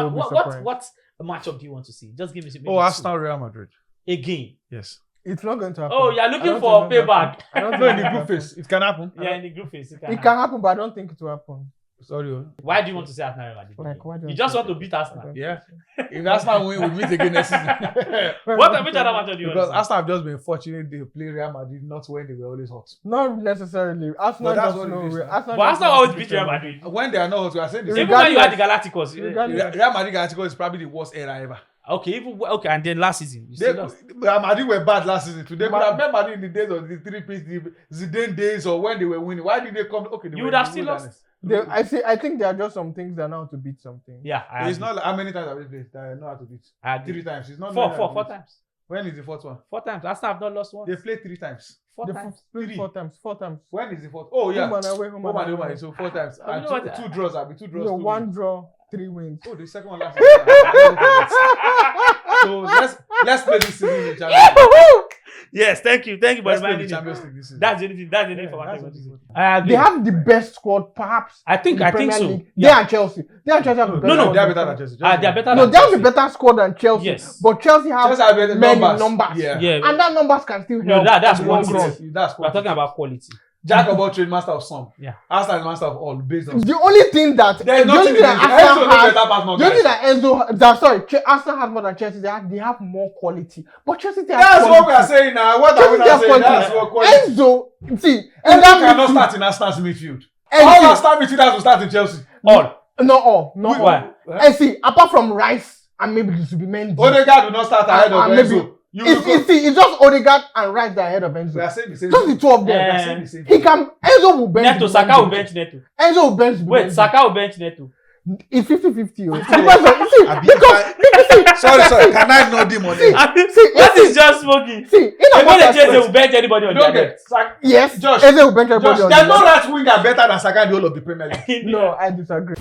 will be surprised. What matchup do you want to see? Just give me. Oh, Arsenal, Real Madrid. Again. Yes. It's not going to happen. Oh, you're I looking don't for think it'll payback. happen. I don't No, think in the it'll group happen. phase. It can happen. Yeah, in the group phase. It can happen, but I don't think it will happen. Sorry. Why do you want to see Arsenal Real Madrid? Like, why do You I just think want to beat Arsenal. Yeah. If Arsenal win, we'll meet again next season. Which other matchup do you Because want to see? Arsenal have just been fortunate they play Real Madrid not when they were always hot. Not necessarily. Arsenal But that's just what it know. is now. Arsenal But just Arsenal know always how to beat play. Real Madrid. When they are not hot, we are saying the Even same. when you had the Galacticos. Regardless. Real Madrid Galacticos is probably the worst era ever. Okay, and then last season. You They, still lost. Real Madrid were bad last season. Today, could have met Madrid in the days of the three-piece, the Zidane days, or when they were winning. Why did they come? Okay, they You were would in have the still wilderness. I think there are just some things that know how to beat something. Yeah, I It's agree. not like how many times have we played that I know how to beat? I agree. 3 times. It's not Four knowing how to four beat. times. When is the fourth one? 4 times. Arsenal have not lost once. They played 3 times. 4 They times. played 3. 4 times. 4 times. When is the fourth? Oh yeah. Home and away, home Home and and away. away. So 4 times. You And know what? 2 draws. I'll be 2 draws. No, 2 1 wins. draw, 3 wins. Oh, the second one last season. So let's play this season in the Champions League. Yes, thank you for Let's play the reminding me. Champions League this season. That's the only thing. That's the only Yeah, thing for that's my what it is. I agree. They have the best squad, perhaps. I think in the I think Premier so. League. Yeah. They and Chelsea. They and Chelsea have the best No, squad They are in the better than Premier Chelsea. They are better No, than they have the Chelsea. better squad than Chelsea. Yes. But Chelsea have Chelsea have better many numbers. numbers. Yeah. Yeah. And that numbers can still No, help. that's in the one long thing. run. That's We're talking about quality. Jack of all trade, master of some. Yeah. Arsenal is master of all, based on. The only thing that There's the only nothing thing in it. that Enzo Arsenal no has, better pass more the only thing guys. that Arsenal has more than Chelsea. They have more quality. But Chelsea they have That's quality. what we are saying now. What are Chelsea we they not have saying? quality. That's what quality. Enzo, see, in Enzo that cannot midfield- start in Arsenal's midfield. All Enzo, Arsenal midfielders will start in Chelsea. All. not all. Why? And see, apart from Rice and maybe this will be Mendy. Odegaard will not start ahead of And maybe- Enzo. You will It's just Odegaard and Rice that are ahead of We Enzo. are saying the same Just the thing. two of them. We are saying the same He thing. can. Enzo will bench. Neto, Saka will bench Neto. Enzo will bench. Wait, Saka will bench Neto. It's 50-50. oh. It depends on- see, Abi, because Sorry. Can I know them on See, it? What is just smoking? see, in They a want to matter change. They of will bench anybody on Don't their get sacked. yes, Josh, Enzo will bench everybody Josh, on there's the no left. right winger better than Saka in the whole of the Premier League. left. No, I disagree.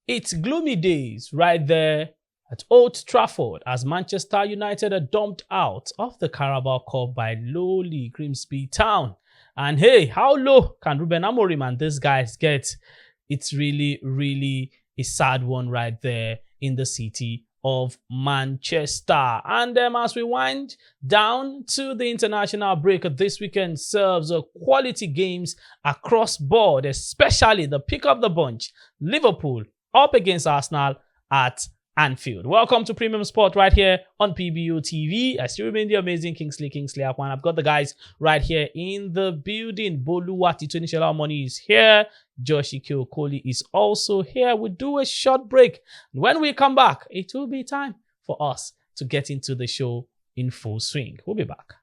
It's gloomy days right there at Old Trafford as Manchester United are dumped out of the Carabao Cup by lowly Grimsby Town. And hey, how low can Ruben Amorim and these guys get? It's really, really a sad one right there in the city of Manchester. And as we wind down to the international break, this weekend serves quality games across board, especially the pick of the bunch, Liverpool up against Arsenal at Anfield. Welcome to Premium Sport right here on PBO TV. I still remain the amazing Kingsley Akwan. I've got the guys right here in the building. Boluwati Tunishola Money is here. Josh Okoli is also here. We'll do a short break. When we come back, it will be time for us to get into the show in full swing. We'll be back.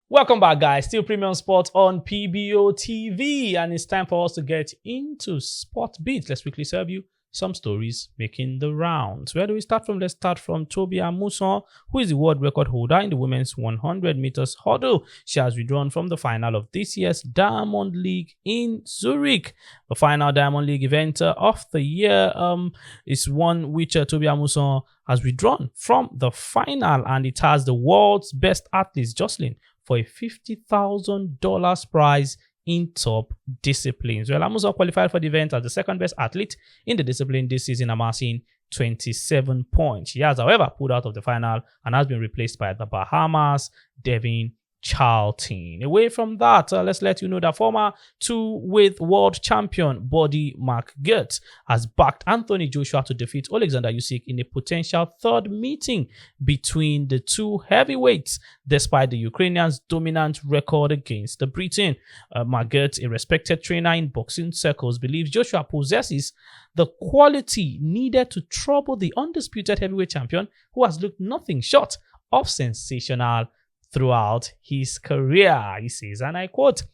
Welcome back, guys. Still Premium Sport on PBO TV, and it's time for us to get into Sport Beat. Let's quickly serve you some stories making the rounds. Where do we start from? Let's start from Toby Amuson, who is the world record holder in the women's 100 meters hurdle. She has withdrawn from the final of this year's Diamond League in Zurich. The final Diamond League event of the year is one which Toby Amuson has withdrawn from the final, and it has the world's best athletes jostling for a $50,000 prize in top disciplines. Well, Amuson qualified for the event as the second best athlete in the discipline this season, amassing 27 points. She has, however, pulled out of the final and has been replaced by the Bahamas' Devin Charlton. Away from that, let's let you know that former two-weight world champion Buddy McGirt has backed Anthony Joshua to defeat Alexander Usyk in a potential third meeting between the two heavyweights, despite the Ukrainian's dominant record against the Briton. McGirt, a respected trainer in boxing circles, believes Joshua possesses the quality needed to trouble the undisputed heavyweight champion, who has looked nothing short of sensational throughout his career. He says, and I quote,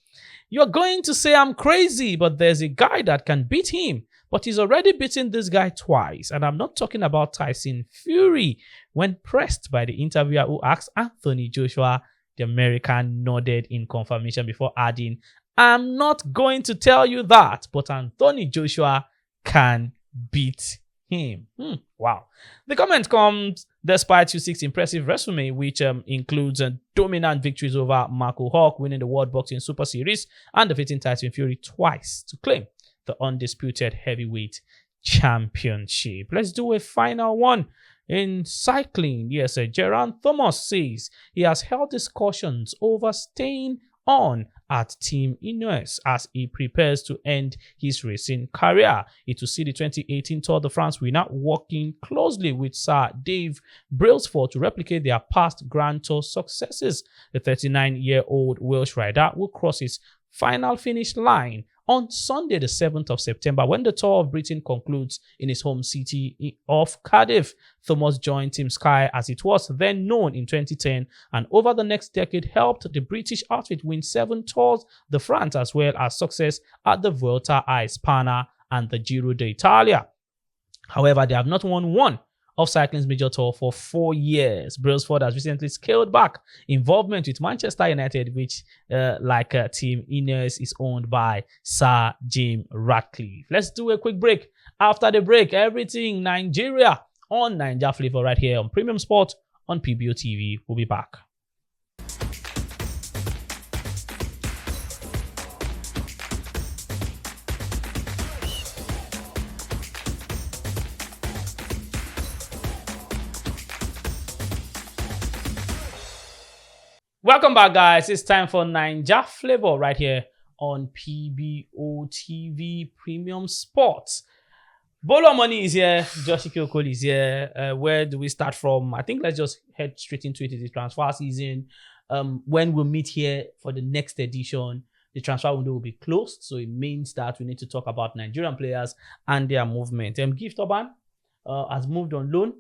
"You're going to say I'm crazy, but there's a guy that can beat him. But he's already beaten this guy twice. And I'm not talking about Tyson Fury." When pressed by the interviewer who asked Anthony Joshua, the American nodded in confirmation before adding, "I'm not going to tell you that, but Anthony Joshua can beat him." Wow. The comment comes despite Usyk's impressive resume, which includes dominant victories over Marco Hawk, winning the World Boxing Super Series and defeating Tyson Fury twice to claim the undisputed heavyweight championship. Let's do a final one. In cycling, yes, Geraint Thomas says he has held discussions over staying on at Team Ineos as he prepares to end his racing career. It will see the 2018 Tour de France winner working closely with Sir Dave Brailsford to replicate their past Grand Tour successes. The 39-year-old Welsh rider will cross his final finish line on Sunday, the 7th of September, when the Tour of Britain concludes in his home city of Cardiff. Thomas joined Team Sky, as it was then known, in 2010, and over the next decade helped the British outfit win 7 Tours de France, as well as success at the Vuelta a España and the Giro d'Italia. However, they have not won one of cycling's major tour for 4 years. Brailsford has recently scaled back involvement with Manchester United, which, like Team Ineos, is owned by Sir Jim Ratcliffe. Let's do a quick break. After the break, everything Nigeria on Naija Flavor right here on Premium Sport on PBO TV. We'll be back. Welcome back, guys. It's time for Naija Flavor right here on PBO TV Premium Sports. Bolo Money is here. Joshi Kyokoli is here. Where do we start from? I think let's just head straight into it. It's the transfer season. When we'll meet here for the next edition, the transfer window will be closed. So it means that we need to talk about Nigerian players and their movement. Gift Orban has moved on loan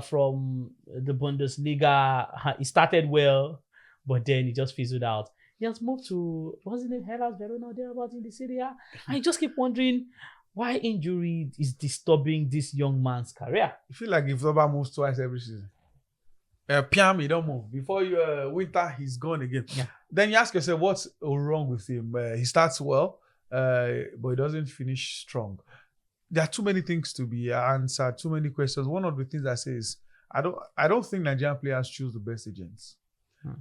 from the Bundesliga. He started well, but then he just fizzled out. He has moved to, wasn't it Hellas Verona thereabouts in the Serie A? I just keep wondering why injury is disturbing this young man's career. You feel like if Zoba moves twice every season. Piam, he don't move. Before you winter, he's gone again. Yeah. Then you ask yourself, what's wrong with him? He starts well, but he doesn't finish strong. There are too many things to be answered, too many questions. One of the things I say is, I don't think Nigerian players choose the best agents.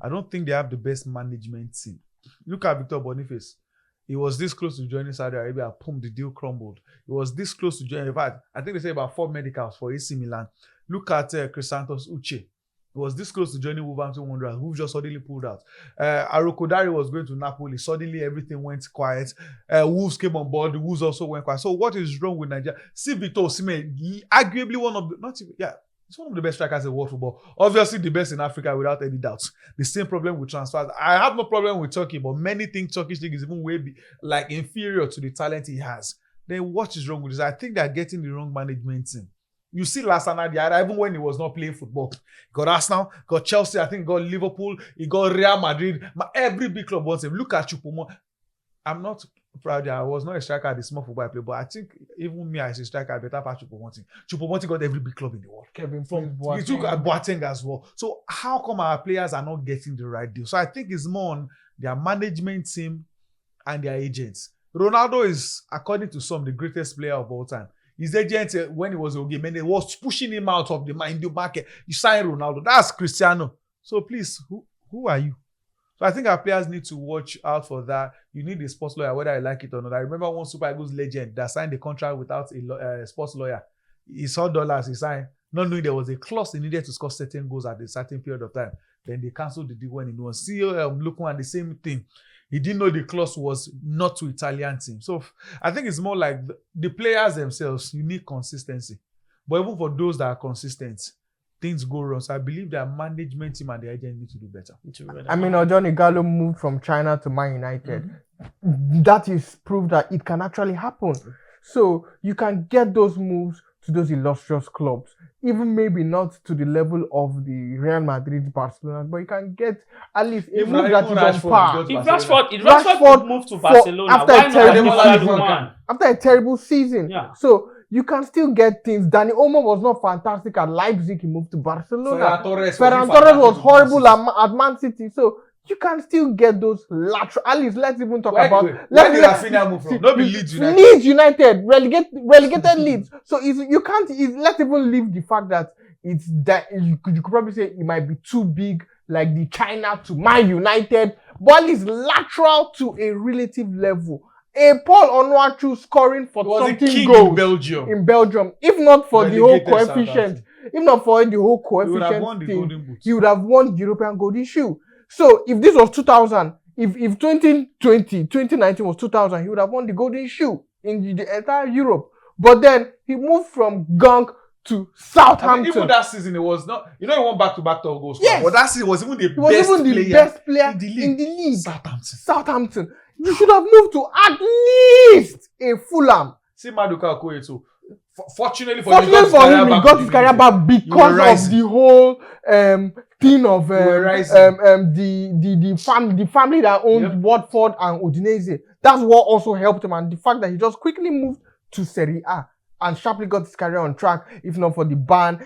I don't think they have the best management team. Look at Victor Boniface. He was this close to joining Saudi Arabia. Boom, the deal crumbled. He was this close to joining. In fact, I think they say about 4 medicals for AC Milan. Look at Chrysanthos Uche. He was this close to joining Wolverhampton Wanderers, who just suddenly pulled out. Arokodare was going to Napoli. Suddenly, everything went quiet. Wolves came on board. The Wolves also went quiet. So what is wrong with Nigeria? See Victor Osimhen, arguably one of the, it's one of the best strikers in world football. Obviously, the best in Africa without any doubt. The same problem with transfers. I have no problem with Turkey, but many think Turkish league is even way inferior to the talent he has. Then what is wrong with this? I think they're getting the wrong management team. You see Lassana Diarra, even when he was not playing football. He got Arsenal, got Chelsea, I think he got Liverpool, he got Real Madrid. Every big club wants him. Look at Choupo-Moting. I'm not proud. I was not a striker at the small football I play, but I think even me as a striker, I better pass Choupo-Moting. Choupo-Moting got every big club in the world. Kevin From he took Boateng as well. So how come our players are not getting the right deal? So I think it's more on their management team and their agents. Ronaldo is, according to some, the greatest player of all time. His agent, when he was a game, they was pushing him out of the market. You sign Ronaldo. That's Cristiano. So please, who are you? So I think our players need to watch out for that. You need a sports lawyer, whether I like it or not. I remember one Super Eagles legend that signed a contract without a sports lawyer. He saw dollars, he signed, not knowing there was a clause he needed to score certain goals at a certain period of time. Then they cancelled the deal when he was CEO looking at the same thing. He didn't know the clause was not to Italian team. So I think it's more like the players themselves, you need consistency. But even for those that are consistent, things go wrong. So I believe their management team and the agent need to do better. I mean, Johnny Gallo moved from China to Man United. That is proof that it can actually happen. So you can get those moves to those illustrious clubs. Even maybe not to the level of the Real Madrid, Barcelona, but you can get at least a Even move that is on Rashford par. got- If Barcelona. Rashford could move to Barcelona, after why a not terrible Ademola season. Lookman? After a terrible season. Yeah. So you can still get things. Dani Olmo was not fantastic at Leipzig. He moved to Barcelona. Ferran Torres was horrible at Man City. So you can still get those lateral. At least let's even talk about. Where did Rafinha move from? Not be Leeds United. Leeds United relegated Leeds. So you can't. Let's even leave the fact that it's that you could probably say it might be too big, like the China to Man United, but it's lateral to a relative level. A Paul Onuachu scoring for Was a something king goals in Belgium. in Belgium, if not for the whole Relegated coefficient, if not for the whole He would have won coefficient the thing, Golden Boot. he would have won European Golden Shoe. So if this was 2000, if 2019 was 2000, he would have won the Golden Shoe in the entire Europe. But then he moved from Genk to Southampton. I mean, even that season, it was not. You know, he won back-to-back top goals. Yes. But that season was even the he was best even the player best player in the league. Southampton. Southampton. You should have moved to at least a Fulham. See Maduka Okoye too. Fortunately for Fortunately for him, he got his career back because of rising. the whole thing of were rising. the family that owned Yep. Watford and Udinese. That's what also helped him, and the fact that he just quickly moved to Serie A and sharply got his career on track. If not for the ban,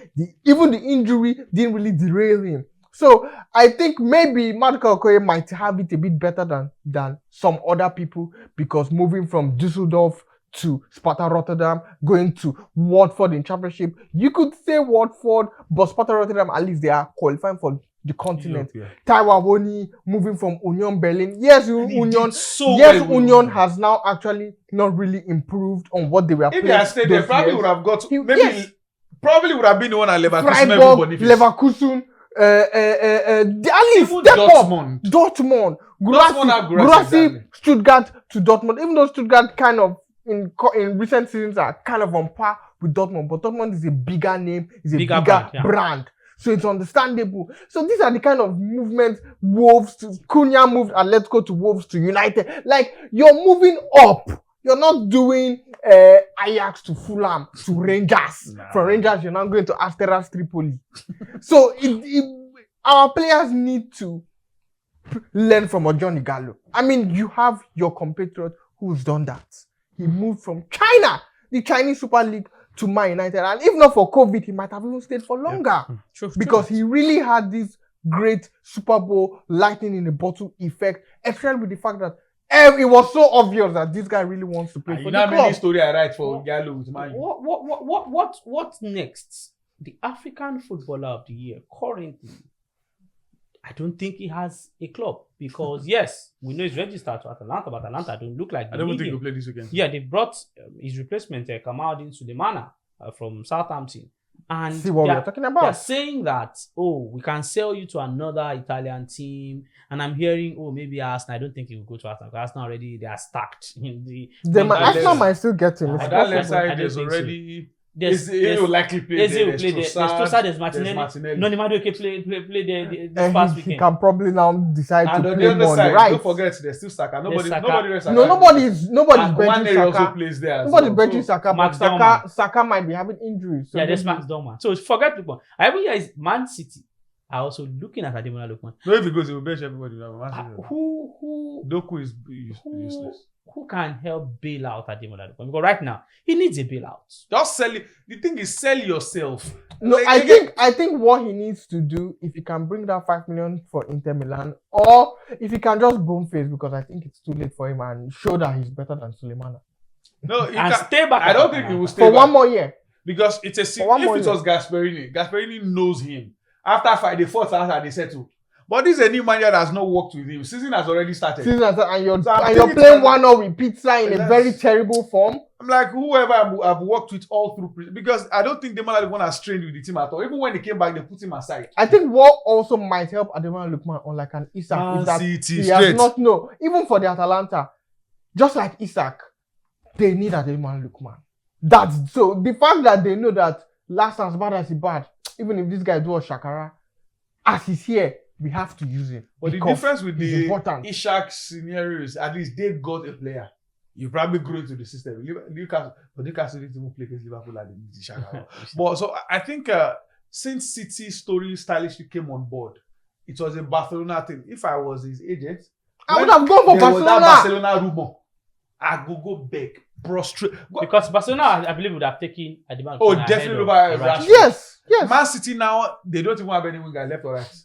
even the injury didn't really derail him. So I think maybe Maduka Okoye might have it a bit better than some other people, because moving from Düsseldorf to Sparta Rotterdam, going to Watford in Championship, you could say Watford, but Sparta Rotterdam, at least they are qualifying for the continent. Yeah. Taiwo Awoniyi moving from Union Berlin. Yes, And he Union. did so Yes, well with Union has now actually not really improved on what they were If playing. he had stayed there, those probably years. would have got. He- Maybe yes. probably would have been the one at Leverkusen. Freiburg, Boniface. Leverkusen, at least Even step up. Dortmund. Dortmund, Dortmund have Guirassy, Guirassy, exactly. Stuttgart to Dortmund. Even though Stuttgart kind of in recent seasons are kind of on par with Dortmund, but Dortmund is a bigger name, is a bigger brand, yeah. brand. So it's understandable. So these are the kind of movements Wolves to Cunha moved Atletico to Wolves to United. Like, you're moving up. You're not doing Ajax to Fulham to Rangers. Nah. From Rangers, you're now going to Asteras Tripoli. So our players need to learn from Johnny Gallo. I mean, you have your compatriot who's done that. He moved from China, the Chinese Super League, to Man United. And if not for COVID, he might have even stayed for longer. True, Because he really had this great Super Bowl lightning in a bottle effect, especially with the fact that it was so obvious that this guy really wants to play for You the know how club. many story I write for Gallo with Man U? What's next? The African Footballer of the Year currently, I don't think he has a club, because yes, we know he's registered to Atalanta, but Atalanta don't look like I they don't need think him. he'll play this weekend. Yeah, they brought his replacement, Kamaldeen Sulemana, from Southampton. And See what they're- we're talking they're about. saying that, we can sell you to another Italian team. And I'm hearing, maybe Arsenal. I don't think he will go to Arsenal, because Arsenal already, they are stacked in the... Arsenal might still get him. It's On that possible. left possible. I side, don't there's think so. already. There's He will likely play Eze there. will play there. There's Trossard, there's Martinelli. No, Madueke play there this past He weekend. can probably now decide And to on play the other more on the side, right. don't forget, there's still Saka. Nobody Saka. rest Saka. No, nobody's And benching Nwaneri also Saka. plays there as Nobody's well. benching So, Saka, but Max Dorman. Saka might be having injuries. So Yeah, there's maybe- Max Dorman. So forget Lukman. I even hear is Man City are also looking at Ademola Lookman. no, if he goes, he will bench everybody. Who Doku is useless. who can help bail out Ademola Lookman? Because right now he needs a bailout. Just sell it. The thing is, sell yourself. No, Like, I think what he needs to do, if he can bring that 5 million for Inter Milan, or if he can just boom face, because I think it's too late for him, and show that he's better than Sulemana No, he And can, stay back. I at don't think he Atalanta. will stay for back. one more year. Because it's a For one if more it year. was Gasperini knows him. After fight, they fought after they settle. But this is a new manager that has not worked with him. Season has already started. Season after- and you're So I'm and you're thinking playing it's- 1-0 with Pizza in a Yes. very terrible form. I'm like, whoever I've worked with all through, because I don't think the man has trained with the team at all. Even when he came back, they put him aside. I think what also might help Ademola Lookman, unlike an Isak, Man is that City, he straight. has not know. Even for the Atalanta, just like Isak, they need Ademola Lookman. That's so. The fact that they know that last as bad as he bad, even if this guy do a shakara, as he's here, we have to use him. But the because difference with he's the important. Ishak scenarios, at least they got a player. you probably grew into the system. Newcastle didn't even play against Liverpool at the Shaka. But so I think since City story stylishly came on board, it was a Barcelona thing. If I was his agent, I would have gone for there was that Barcelona. Barcelona rumor. I go beg, prostrate. Because Barcelona, I believe, would have taken Adebayo. Oh, definitely over Rashford. Yes, yes. Man City now, they don't even have any winger left or right.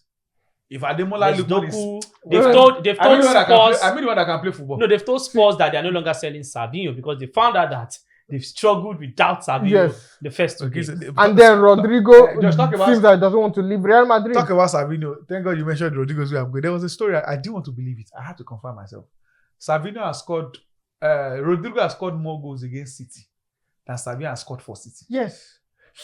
If Ademola There's Lookman is... Doku. Well, They've told Spurs. I mean the one that can play football. No, they've told Spurs that they are no longer selling Savinho because they found out that they've struggled without Savinho Yes. the first 2 Okay, games. so And then Rodrigo Just talk about- seems like he doesn't want to leave Real Madrid. Talk about Savinho. Thank God you mentioned Rodrigo's way I'm good. There was a story, I didn't want to believe it. I had to confirm myself. Savinho has scored, Rodrigo has scored more goals against City than Savinho has scored for City. Yes.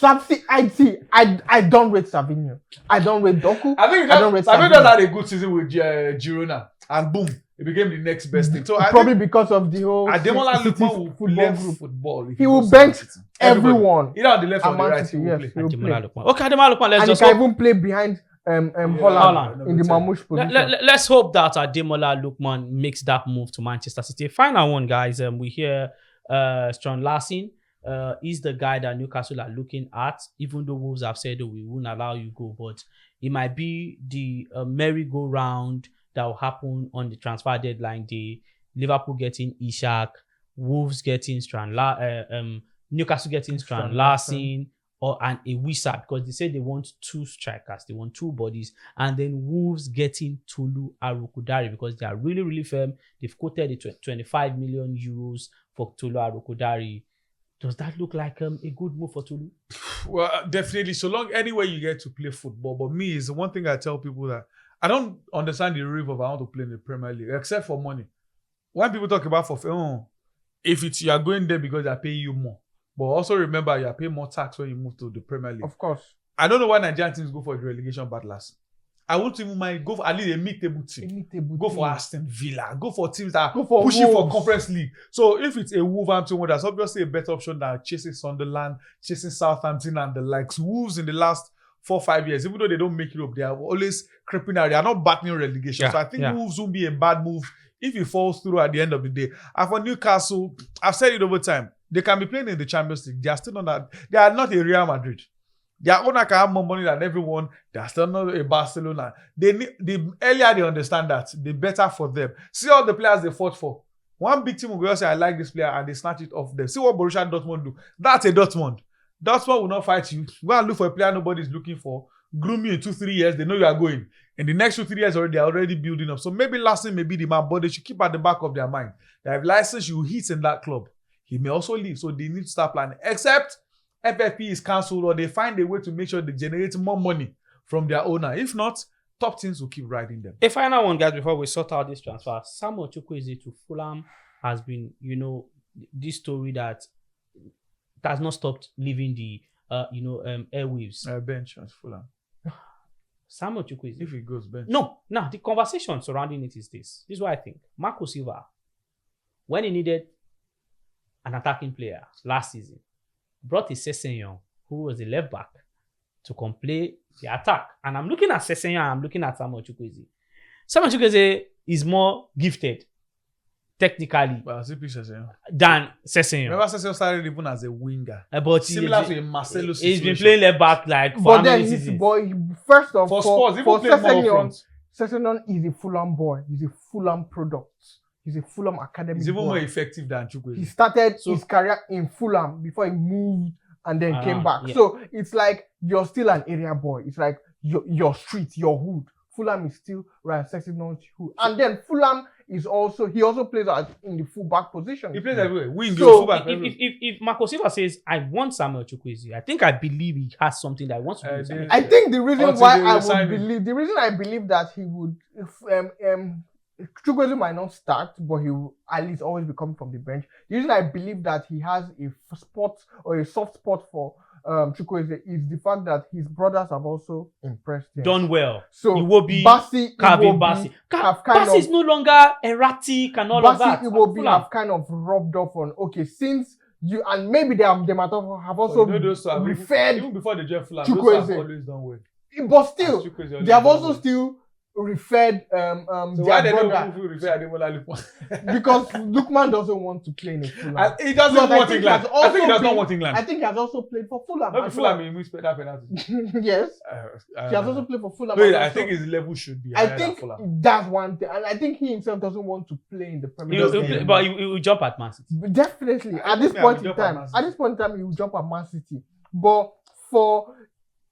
I don't rate Savinho. I don't rate Doku. I think I don't rate Savinho Savinho. just had a good season with Girona, and boom, it became the next best thing. So I Probably think because of the whole Ademola City Lookman will football play group. football. If He will goes to bench Man City. Everybody. Everyone. Either on the left or And the Man right, he City, will yes. play. He will Ademola play. Lookman. Okay, Ademola Lookman, let's And he just can hope. even play behind Holland Haaland. in the Mamouche position. Let's hope that Ademola Lookman makes that move to Manchester City. Final one, guys. We hear Strand Larsen is the guy that Newcastle are looking at, even though Wolves have said we won't allow you go, but it might be the merry-go-round that will happen on the transfer deadline day. Liverpool getting Ishak, Wolves getting Newcastle getting Strand Larsen, and a wizard, because they say they want 2 strikers, they want 2 bodies, and then Wolves getting Tolu Arukudari because they are really, really firm. They've quoted the 25 million euros for Tolu Arukudari. Does that look like a good move for Tolu? Well, definitely. So long, anywhere you get to play football. But me, is the one thing I tell people that I don't understand the rave of I want to play in the Premier League, except for money. When people talk about if it's you are going there because they are paying you more. But also remember, you are paying more tax when you move to the Premier League. Of course. I don't know why Nigerian teams go for the relegation battles. I won't even mind go for at least a mid-table team. Go for Aston Villa. Go for teams that Go are for pushing for Wolves. Conference League. So if it's a Wolverhampton one, that's obviously a better option than chasing Sunderland, chasing Southampton and the likes. Wolves in the last 4 or 5 years, even though they don't make it up, they are always creeping out. They are not battling relegation. So I think Wolves won't be a bad move if it falls through at the end of the day. And for Newcastle, I've said it over time, they can be playing in the Champions League. They are still not that. They are not a Real Madrid. Their owner can have more money than everyone. They are still not a Barcelona. The earlier they understand that, the better for them. See all the players they fought for. One big team will go say, I like this player, and they snatch it off them. See what Borussia Dortmund do. That's a Dortmund. Dortmund will not fight you. Go and look for a player nobody's looking for. Groom you in 2-3 years. They know you are going. In the next 2-3 years, they are already building up. So maybe Larsen may be the man, but they should keep at the back of their mind that if license you hit in that club, he may also leave. So they need to start planning. Except FFP is cancelled or they find a way to make sure they generate more money from their owner. If not, top teams will keep riding them. A final one, guys, before we sort out this transfer. Samuel Chukwueze to Fulham has been, this story that has not stopped leaving the, airwaves. Bench at Fulham. Samuel Chukwueze. If it goes bench. No, now the conversation surrounding it is this. This is what I think. Marco Silva, when he needed an attacking player last season, brought his Sessegnon, who was a left back, to come play the attack. And I'm looking at Sessegnon and I'm looking at Samuel Chukwueze. Samuel Chukwueze is more gifted, technically, than Sessegnon. Remember Sessegnon started even as a winger. But Similar to a Marcelo situation. He's been playing left back like for But how then many he's seasons? first off, For Spurs, for even playing more Sessegnon, front. Sessegnon is a Fulham boy. He's a Fulham product. He's a Fulham academy He's even boy. more effective than He Chukwueze. started his career in Fulham before he moved and then came back. Yeah. So it's like you're still an area boy. It's like your street, your hood. Fulham is still Ryan Sessegnon's hood. And then Fulham is also, he also plays in the fullback position. He plays everywhere. Wing, So, fullback, everywhere. If Marco Silva says, I want Samuel Chukwueze, I think I believe he has something that he wants to do. with Samuel. I think the reason Until why they I resign would him. believe, the reason I believe that he would, Chukwueze might not start, but he will at least always be coming from the bench. The reason I believe that he has a spot or a soft spot for Chukwueze is the fact that his brothers have also impressed him. Done well. So Iwobi, Bassi, Calvin Iwobi Bassi. have kind Bassi is of, no longer erratic and all of that. Bassi Iwobi Fulham. have kind of rubbed off on, okay, since you, and maybe they might have also those two have referred, even before the Jeff Fulham, Chukwueze. those have always done well. but still, Chukwueze always they have done also well. still referred So their why they brother don't refer Ademola Lookman? because Lookman doesn't want to play in a Fulham. He doesn't Plus, I want think he England. has I think he does also not been- want England. I think he has also played for Fulham. Not as Fulham, well. he missed that penalty. Yes, I he has also played for Fulham. Wait, as well. I So think his level should be I higher than think Fulham. that's one thing, and I think he himself doesn't want to play in the Premier He'll League. play, Yeah. but he will jump at Man City. Definitely, I at this think point I in will jump at time, Man at City. this point in time, he will jump at Man City. But for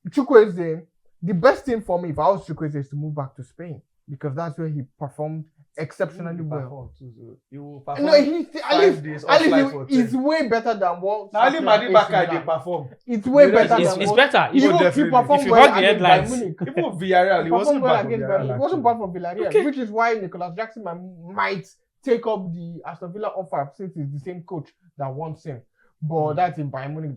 Chukwueze, the best thing for me, if I was Chukwueze, is to move back to Spain because that's where he performed exceptionally well. He will perform. No, he's at 5 days least off flight for he's 10. way better than what. Now only Saka Madi AC Bakar Milan. they perform. It's way The rest better is- than It's what. better. He Even he definitely. performed If you well got the against Bayern headlines, Munich. Even Villarreal, he He wasn't performed well bad for against Villarreal. Bayern. It wasn't actually. bad for Villarreal, Okay. which is why Nicolas Jackson might take up the Aston Villa offer since he's the same coach that wants him. But that in Bayern Munich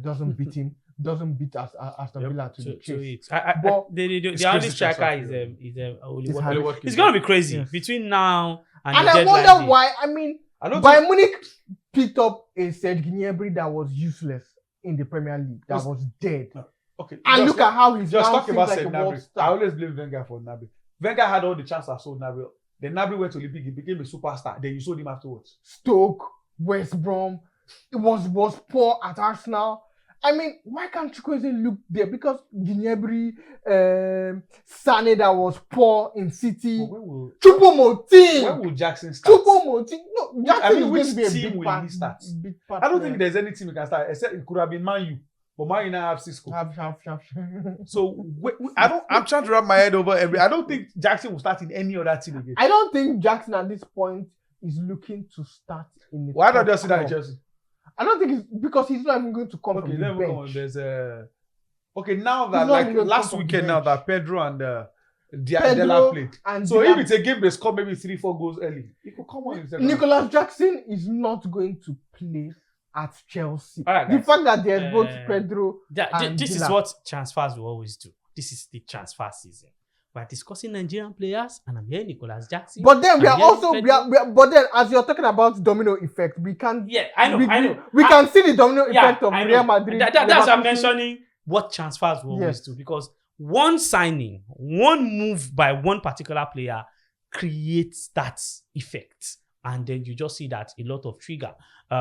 doesn't beat him. Doesn't beat Aston Yep. Villa to the So chase. it's But the it's only crazy striker transfer is period. Oli It's Watkins. Harry Watkins. It's gonna be crazy Yes. between now and And the I deadline wonder day. why. I mean, I don't Bayern Munich picked up a Serge Gnabry that was useless in the Premier League. That Was- was dead. Okay. And just- look at how he's Just now talk seems about like Serge a world Gnabry. I star. always blame Wenger for Gnabry. Wenger had all the chance I sold Gnabry. Then Gnabry went to Olympic, he became a superstar. Then you sold him afterwards. Stoke, West Brom, it was poor at Arsenal. I mean, why can't Chukwueze look there? Because Gnabry, Sané that was poor in City, But when will Choupo-Moting, Jackson start? Choupo-Moting. No, Jackson I mean, is which going to be a team big will part. he start? Big part I don't player. think there's any team he can start except it could have been Man U. But Man U now have Cisco. Have. So I'm trying to wrap my head over every. I don't think Jackson will start in any other team again. I don't think Jackson at this point is looking to start in the Why don't top you see that in club. Chelsea? I don't think it's because he's not even going to come Okay, from then the we go on. bench. There's okay now He's that not like even gonna last come from weekend the now bench. that Pedro and Pedro Della played. and So Dilla- if it's a game they score maybe 3-4 goals early, he could come on himself. Nicolas Jackson is not going to play at Chelsea. All right, The guys. fact that there's both Uh, Pedro and This is Dilla. what transfers will always do. This is the transfer season. We're discussing Nigerian players, and I'm hearing Nicolas Jackson. But then we I'm are hearing also Pedro. but then as you're talking about domino effect, we can Yeah, I know. we can see the domino effect of I know. Real Madrid. That's why I'm Leverkusen. mentioning what transfers will always Yes. do, because one signing, one move by one particular player creates that effect, and then you just see that a lot of trigger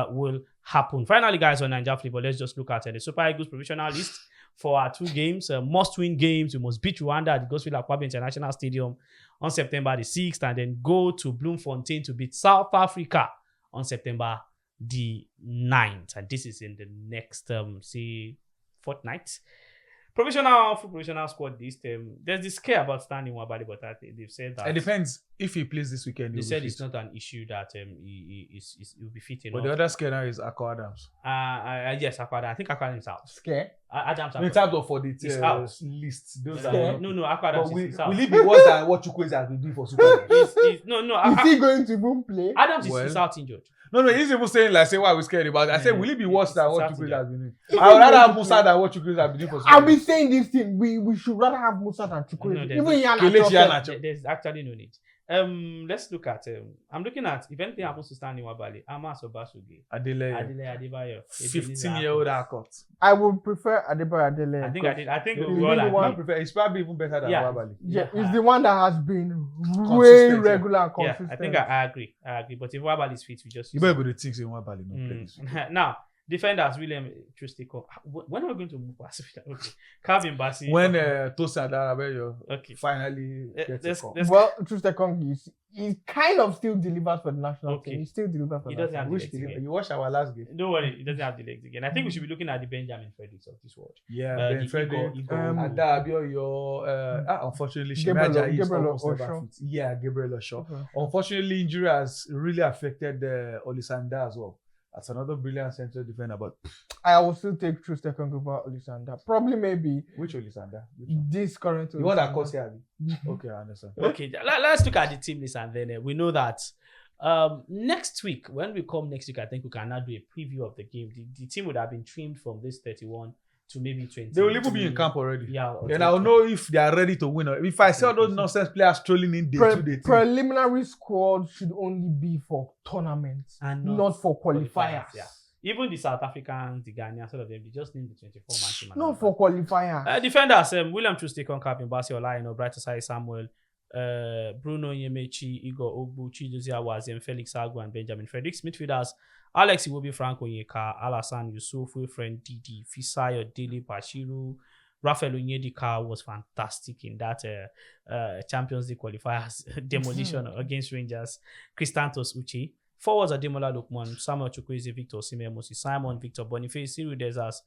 will happen. Finally, guys, on Nigeria Football, let's just look at the Super Eagles provisional list for our 2 games, must-win games. We must beat Rwanda at the Godswill Akpabio International Stadium on September the 6th, and then go to Bloemfontein to beat South Africa on September the 9th. And this is in the next, fortnight. Provisional squad this time. There's this scare about Stanley Nwabali, but they've said that It depends if he plays this weekend. they he'll said be it's fit. not an issue that he will be fit But enough. the other scare now is Akko Adams. Yes, Akpabio. I think Akpabio is out. Scare. Adams In terms of for the He's out. list, those Scare. are no, Akpabio But is out. will it be worse than what Chukwueze has been doing for Super Eagles? Is he going to even play? Adams Well, is out injured. No, he's even saying like, say why are we scared about it? I said, Yeah, will it be worse than what it's Chukwueze has been doing? Is I would he rather going have to Musa play? than what Chukwueze has been doing for Super I've been Eagles. saying this thing. We should rather have Musa than Chukwueze. No, there's Even no- Ian Kelechi Achebe. Iheanacho. There's actually no need. Let's look at. I'm looking at if anything happens to Stanley Nwabali, Amos Obasugi, Adele, Adele Adebayo, 15-year-old haircut. I would prefer Adebayo Adele. I think He's we the all one- agree. I prefer. It's probably even better than Yeah. Nwabali. Yeah, he's the one that has been way Consistent, yeah. regular and Yeah, consistent. I think I agree. But if Nwabali is fit, we just You better go to think say Nwabali no play this week. Now, defenders William Trustiko. When are we going to move past it? Okay, Calvin Bassey. When Tosin Adarabeyo Okay. finally Eh, gets a let's- call. let's- Well, Trustekong he kind of still delivers for the national Okay. team. He still delivers for He the doesn't national have team. the Which legs team? again. You watch our last game? Don't worry, he doesn't have the legs again. I think we should be looking at the Benjamin Fredericks of this world. Yeah, The Ben Freddy. Igor. Adarabeyo, unfortunately, Gabriel- Shemaja is Gabriel almost never Osho. fit. Yeah, Gabriel Osho. Okay. Unfortunately, injury has really affected Olisanda as well. That's another brilliant central defender. But I will still take Trustekong over Olisanda. Probably maybe which Olisanda? Which one? this current The one that Olisanda. caused here. Okay, I understand. Okay, let's look at the team list, and then we know that next week, when we come next week, I think we can now do a preview of the game. The team would have been trimmed from this 31 to maybe 20. They will even be in camp already. Yeah. Then I'll know if they are ready to win. Or if I see all those nonsense players strolling in day 2 day 3. Preliminary squad should only be for tournaments And not for qualifiers. Yeah. Even the South Africans, the Ghanaians, all of them, they just need the 24-man team. and all Not for qualifiers. that. Defenders, William Trustekong, Calvin Bassey, Olaino, Brighton Sai Samuel, Bruno Nyemechi, Igor Ogbu, Chidozie Awaziem, Felix Agu, and Benjamin Fredericks. Midfielders, Alex Iwobi, Frank Onyeka, Alassane Yusuf, Wilfred Didi, Fisayo Dele Bashiru. Rafael Onyedika was fantastic in that Champions League qualifiers demolition against Rangers. Christantos Uche. Forwards are Demola Lukman, Samuel Chukwueze, Victor Osimhen, Moses Simon, Victor Boniface, Cyril Desas,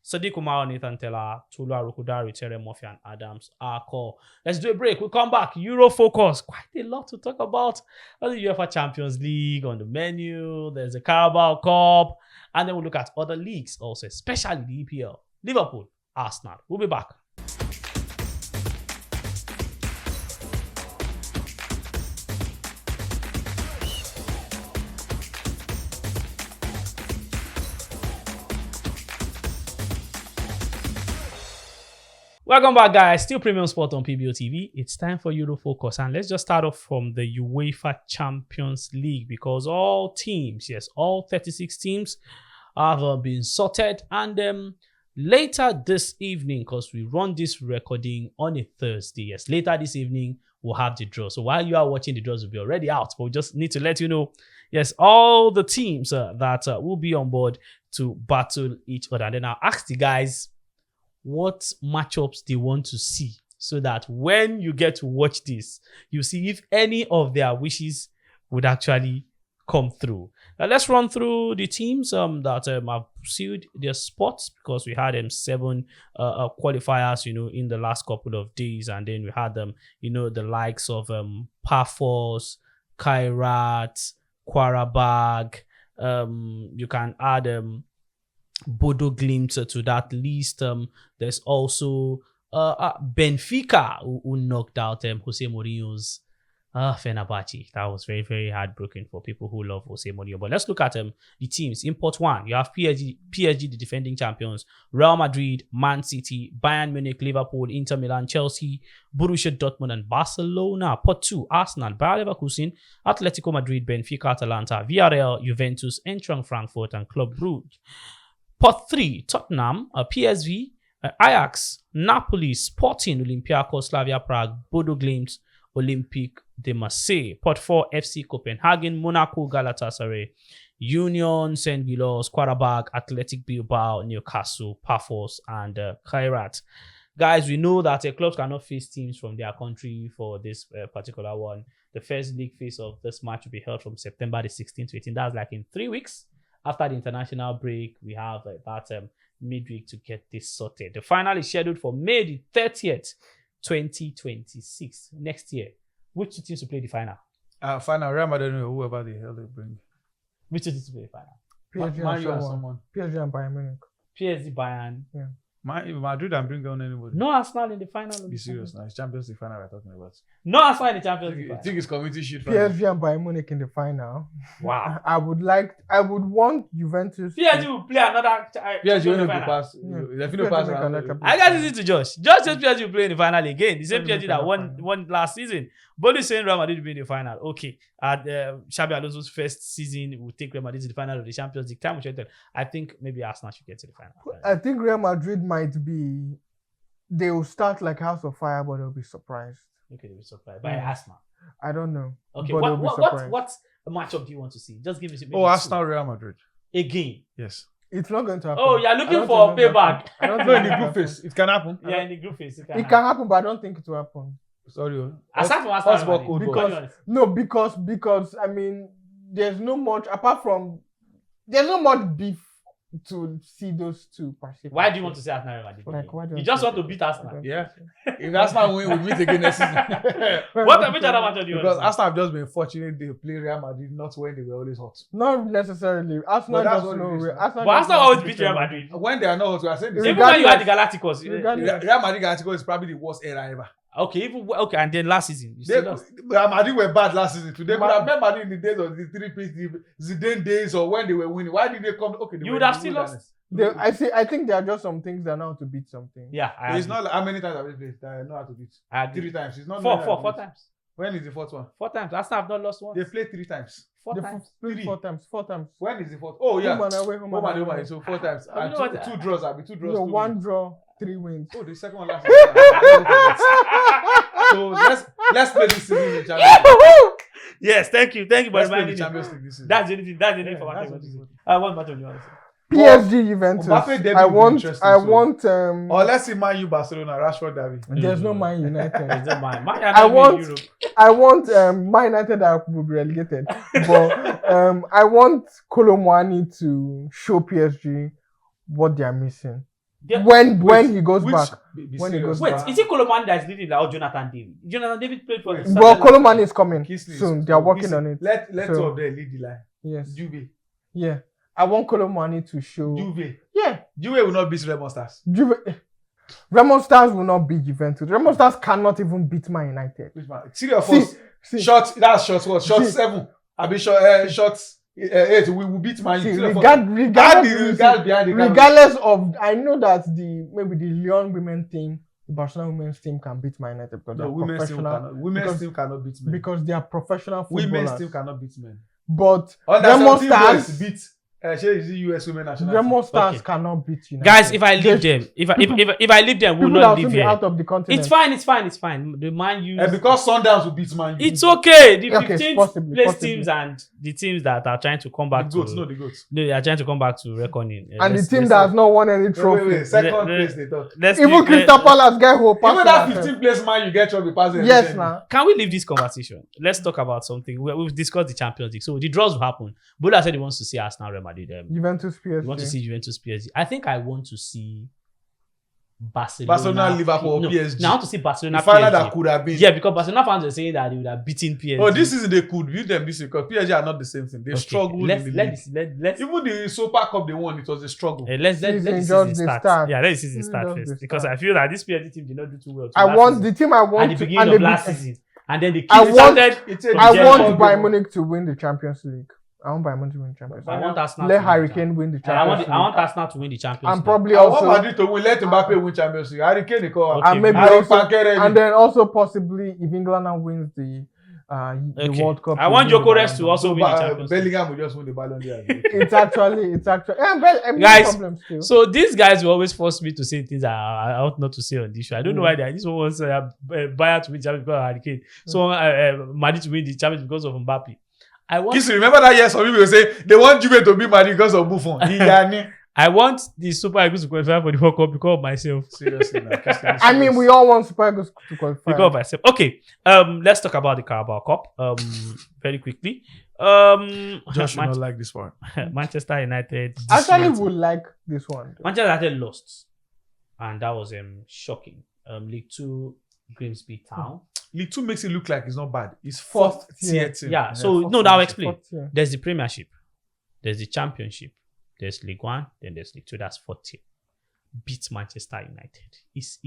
Sadiq Umar, Nathan Tella, Tulu Arukudari, Terry Murphy, and Adams Arco. Let's do a break. We'll come back. Euro Focus. Quite a lot to talk about. The UEFA Champions League on the menu. There's the Carabao Cup. And then we'll look at other leagues also, especially the EPL. Liverpool, Arsenal. We'll be back. Welcome back, guys. Still Premium Sport on PBO TV. It's time for Euro Focus, and let's just start off from the UEFA Champions League because all teams, yes, all 36 teams have been sorted, and later this evening, because we run this recording on a Thursday, yes, later this evening we'll have the draw. So while you are watching, the draws will be already out, but we just need to let you know, yes, all the teams that will be on board to battle each other. And then I'll ask the guys what matchups they want to see so that when you get to watch this, you see if any of their wishes would actually come through. Now let's run through the teams that have sealed their spots because we had 7 qualifiers, in the last couple of days, and then we had the likes of Paphos, Kairat, Qarabag. You can add Bodo Glimt to that list. There's also Benfica who knocked out Jose Mourinho's Fenerbahce. That was very, very heartbreaking for people who love Jose Mourinho. But let's look at the teams. In pot 1, you have PSG, the defending champions, Real Madrid, Man City, Bayern Munich, Liverpool, Inter Milan, Chelsea, Borussia Dortmund, and Barcelona. Pot 2, Arsenal, Bayer Leverkusen, Atletico Madrid, Benfica, Atalanta, Villarreal, Juventus, Eintracht Frankfurt, and Club Brugge. Pot 3, Tottenham, PSV, Ajax, Napoli, Sporting, Olympiacos, Slavia Prague, Bodo Glimt, Olympique de Marseille. Pot 4, FC Copenhagen, Monaco, Galatasaray, Union, St. Gilloise, Qarabag, Athletic Bilbao, Newcastle, Paphos, and Kairat. Guys, we know that clubs cannot face teams from their country for this particular one. The first league phase of this match will be held from September the 16th to 18th. That's like in 3 weeks. After the international break, we have about midweek to get this sorted. The final is scheduled for May the 30th, 2026, next year. Which two teams to play the final? Final, Real Madrid, whoever the hell they bring. Which two teams to play the final? PSG and someone. PSG and Bayern Munich. PSG, Bayern. Yeah. Madrid and bring on anybody. No Arsenal in the final. Be serious now. It's Champions League final we're talking about. No Arsenal in the Champions League I final. think it's community shit. PSG and Bayern Munich in the final. Wow. I would want Juventus. PSG will play another. PSG will final. pass. Yeah. They will pass around. I got this to Josh. Josh says PSG will play in the final again. The same PSG PSG that will play in the won last season. Bolu saying Real Madrid will be in the final. Okay. At Xabi Alonso's first season, will take Real Madrid to the final of the Champions League. Time will tell. I think maybe Arsenal should get to the final. I think Real Madrid might be. They will start like House of Fire, but they'll be surprised. Okay, they'll be surprised by Arsenal. I don't know. Okay, but they'll be surprised. what matchup do you want to see? Just give me. Arsenal, Real Madrid. Again. Yes. It's not going to happen. Oh, you're looking for a payback. I don't No, think in the it group will phase, it can happen. Yeah, in the group phase. happen. It can happen, but I don't think it will happen. Sorry. Aside from Arsenal, What's Madrid, code because no, because I mean, there's no much apart from there's no much beef to see those two. Why do you want to say Arsenal Real Madrid? Like, why do You just want to beat Arsenal. Yeah. If Arsenal win, we meet again next season. Which other match do you Because want to Arsenal have just been fortunate they play Real Madrid not when they were always hot. Not necessarily. Arsenal But that's doesn't what it know. is. But Arsenal always beat Real Madrid. When they are not hot, we are saying the Even same. when you had the Galacticos. Regardless. Real Madrid Galacticos is probably the worst era ever. Okay, and then last season. You still lost. Real Madrid were bad last season. Today, could have met Madrid in the days of the 3-piece Zidane days or when they were winning. Why did they come? Okay, You would have still lost. I think there are just some things that know how to beat something. Yeah, It's not like how many times have we played that I know how to beat? I agree. 3 times. It's not Four times. When is the fourth one? 4 times. Arsenal have not lost once. They played 3 times. 4 They times. played 4 times. 4 times. When is the fourth? Oh yeah. Home and away, home Home and and away. away. So 4 times. You And know what? 2 draws. I'll be 2 draws. No, 2 1 wins. draw, 3 wins. Oh, the second one last season. So So let's play this season in Champions League. Yes, thank you for Let's play the reminding me. Champions League this season. That's the only thing. That's the only Yeah, information I that's want to what say. I want much on you want to say. PSG Juventus. Mbappe debut I will be want. interesting, I so- want. Or let's see Man U Barcelona Rashford derby. There's no Man It's United. not mine. Mine I are not want- in Europe. I want Man United that will be relegated, but I want Kolomwani to show PSG what they are missing Yeah. when he goes back. Be When he serious, goes Wait, man. is it Koloman that is leading that or Jonathan David? Jonathan David played for Wait, the But Sunderland. Kolomwani is coming Kingsley soon. is- They are working Kingsley. on it. Let So- two of them lead the line. Yes. Juve. Yeah. I want Kolomwani to show. Juve. Yeah. Juve will not beat Red Monsters. Remo Stars will not beat Juventus. Remo Stars cannot even beat Man United. Which man? Three of See, us. see, Shot. That's shots. What? Shot See. 7. I be shot. Shots 8. We will beat Man U. see, Three of us. regardless behind the camera. regardless of, I know that maybe the Lyon women team, the Barcelona women's team can beat Man United because No, they're women's team professional. cannot. Women's because- team cannot beat men. Because they are professional footballers. Women's team cannot beat men. But Under Remo 17 boys Stars, beat. Is the US women national Remo team. Stars Okay. cannot beat United. Guys, if I leave They- them, if I leave them, we'll people not that leave will be here. out of the continent. It's fine. The Man U. And because Sundowns will beat Man U. It's okay. The Okay, 15th possibly, place possibly. teams and the teams that are trying to come The back goats, to no, the goats. they are trying to come back to reckoning. and the team that has not won any trophy. Wait. Second Le- place, they thought. let's Even leave- Crystal Palace guy who Even that passed. 15th place man, you get trophy passing. Yes, now. Can we leave this conversation? Let's talk about something. We've discussed the Champions League. So the draws will happen. Bola said he wants to see Arsenal, Real Madrid. Juventus He wants to PSG. see Juventus, PSG. I think I want to see Barcelona, Liverpool, no, PSG. No, I want to see Barcelona, The final PSG. that could have been. Yeah, because Barcelona fans are saying that they would have beaten PSG. Oh, this is they could beat them this year because PSG are not the same thing. They Okay, struggled Let's in the league. let's Even the Super Cup they won, it was a struggle. let Season the just season the start. start. Yeah, let the season Season start just first the because start. I feel that this PSG team did not do too well. I last want season. the team I want at the to beginning of last season, and then the I kick want- started. It's a I Germany. want Bayern Munich to win the Champions League. I want Bayern Munich to win the Champions I League. want Arsenal. Let to win the Harry Champions Kane win the League. I want Champions I want League. Arsenal to win the Champions And League. probably I want also Madrid to win. Let Mbappe win Champions League. Harry Kane, Okay. and maybe Harry also Pankere. and then also possibly if England now wins the Okay. World Cup. I want to win the Gyökeres Ballon to d'Or. also win the Champions League. Bellingham will just win the Ballon d'Or. It's actually Guys, problem still. So these guys will always force me to say things I ought not to say on this show. I don't know why they. This one wants Bayern to win Champions because of Harry Kane. So Madrid to win the Champions because of Mbappe. I want. Kissy, remember that year some people will say they want Juve to beat Madrid because of Buffon. I want the Super Eagles to qualify for the World Cup because of myself. Seriously, now. Kissy, I mean, we all want Super Eagles to qualify. Because of myself. Okay. Let's talk about the Carabao Cup. Very quickly. Josh should not like this one. Manchester United. Actually, would like this one. Manchester United lost, and that was shocking. League 2, Grimsby Town. League 2 makes it look like it's not bad. It's fourth tier team. Yeah. So fourth no, now I'll tier, explain. fourth tier. There's the Premiership, there's the Championship, there's League 1, then there's League 2. That's 4th tier. Beat Manchester United. It's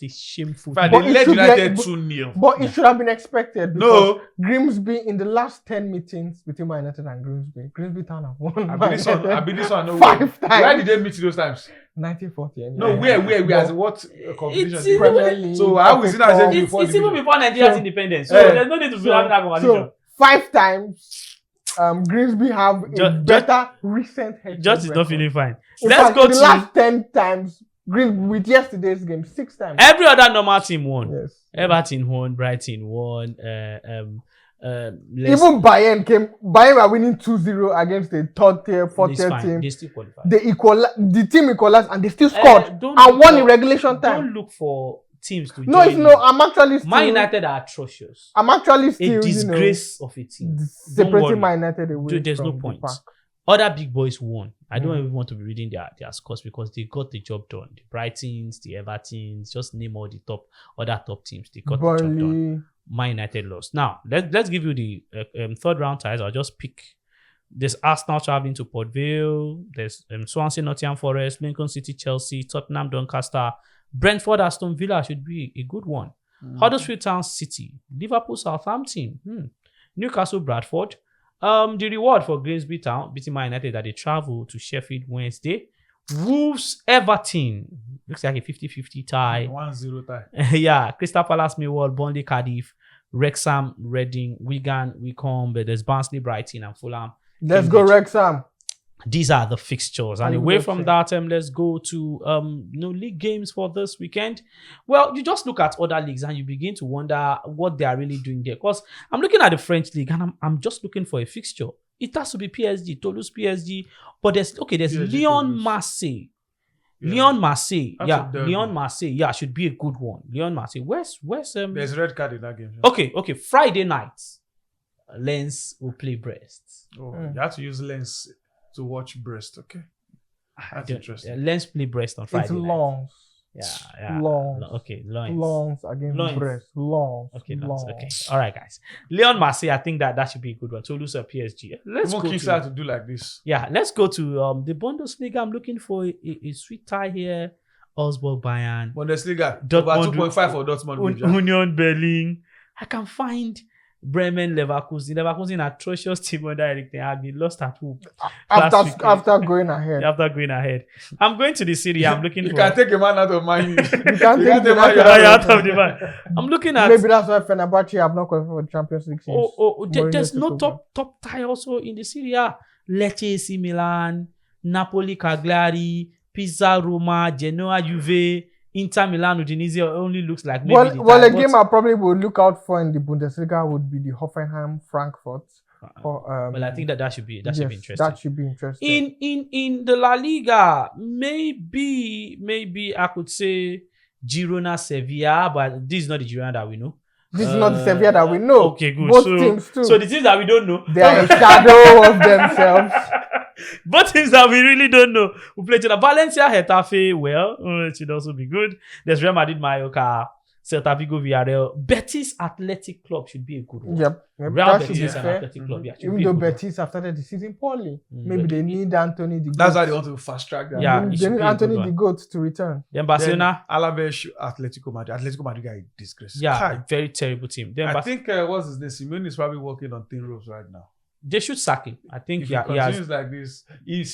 a shameful. In fact, But they it led should be- United but- 2-0. But it should have been expected. No. Because Grimsby in the last 10 meetings between Man United and Grimsby Town have won. I Man been this one. United No, 5 where times. did they meet those times? 1940. Anyway. No, where? As what competition? It's- they- Premier League. So how is it FA as Cup. if- It's even before Nigeria's So- independence. So Eh. there's no need to be having that conversation. So 5 times. Grimsby have a better recent head. Just is not feeling fine. In Let's fact, go the to last 10 times. Grimsby with yesterday's game 6 times. every other normal team won. Yes. Everton won, Brighton won. Leicester- Even Bayern were winning 2-0 against a 3rd tier, 4th it's tier fine. team. They still qualify. The team equalized and they still scored Don't and look won for- in regulation time. Don't look for teams to No, join it's no. you. I'm actually still. Man United are atrocious. I'm actually A still disgrace of a team. Don't worry. separating Man United away. Dude, there's no from the point. pack. Other big boys won. I don't even want to be reading their scores because they got the job done. The Brightons, the Evertons, just name all the other top teams. They got the job done. Burnley. Man United lost. Now, let's give you the 3rd round ties. I'll just pick. There's Arsenal traveling to Port Vale. There's Swansea, Nottingham Forest, Lincoln City, Chelsea, Tottenham, Doncaster, Brentford, Aston Villa should be a good one. Huddersfield Town, City, Liverpool, Southampton, Newcastle, Bradford. The reward for Grimsby Town beating Man United that they travel to Sheffield Wednesday. Wolves, Everton. Looks like a 50-50 tie. 1-0 tie. Yeah, Crystal Palace, Millwall, Burnley, Cardiff, Wrexham, Reading, Wigan, Wycombe. There's Barnsley, Brighton, and Fulham. Let's go, Wrexham. these are the fixtures. And I away would from say. that, let's go to league games for this weekend. Well, you just look at other leagues and you begin to wonder what they are really doing there. Because I'm looking at the French league and I'm just looking for a fixture. It has to be PSG, Toulouse PSG. But there's PSG, Lyon Toulouse. Marseille. Yeah. Lyon Marseille. That's Yeah, a derby. Lyon Marseille. Yeah, should be a good one. Lyon Marseille. Where's There's red card in that game. Okay, Friday night. Lens will play Brest. Oh, you have to use lens to watch Brest. Okay. I That's don't- interesting. Lens play Brest on Friday It's night. Lens. Yeah. Lens. Okay, Lens. Lens against Lens. Brest. Lens. Okay, Lens. Lens. Okay. All right, guys. Lyon Marseille, I think that should be a good one. Toulouse or PSG. Let's Even go Kings to, have to do like this. let's go to the Bundesliga. I'm looking for a sweet tie here. Augsburg, Bayern, Bundesliga. Dortmund- Over 2.5 for Dortmund. Games, Union Berlin. I can find Bremen, Leverkusen. Leverkusen, atrocious team under Eric Ten Hag. They lost at home last weekend. After going ahead. After going ahead. I'm going to the city. I'm looking You for. can take a man out of mine. You can't take take United man out of the man. I'm looking at. Maybe that's why Fenerbahce have not qualified for the Champions League. since There's Mourinho no took over. top tie also in the Serie A. Lecce, AC Milan, Napoli, Cagliari, Pisa, Roma, Genoa, Juve, Inter Milan, Udinese only looks like maybe Well, the well, tie, a but- game I probably would look out for in the Bundesliga would be the Hoffenheim Frankfurt. Or, well, I think that should be interesting. That should be interesting. In the La Liga, maybe I could say Girona, Sevilla, but this is not the Girona that we know. This is not the Sevilla that we know. Okay, good. Both so, teams too. So the teams that we don't know, They are a shadow of themselves. both teams that we really don't know. We play to the Valencia, Getafe. Well, it should also be good. There's Real Madrid, Mallorca, Celta Vigo, Villarreal. Betis Athletic Club should be a good one. Yep. Real That should be Betis and fair. Athletic Club. Yeah, should Even be a though good one. Betis have started the season poorly. Mm, Maybe but they need Anthony the That's why Goat. they want to fast track that. Yeah, it They should need be a Anthony good the one. Goat to return. Then Barcelona. Then Alaves, Atletico Madrid. Atletico Madrid are a disgrace. Yeah, Kai. a very terrible team. Then I think what's his name? Simeone is probably working on thin ropes right now. they should sack him. I think If he he has. continues like this,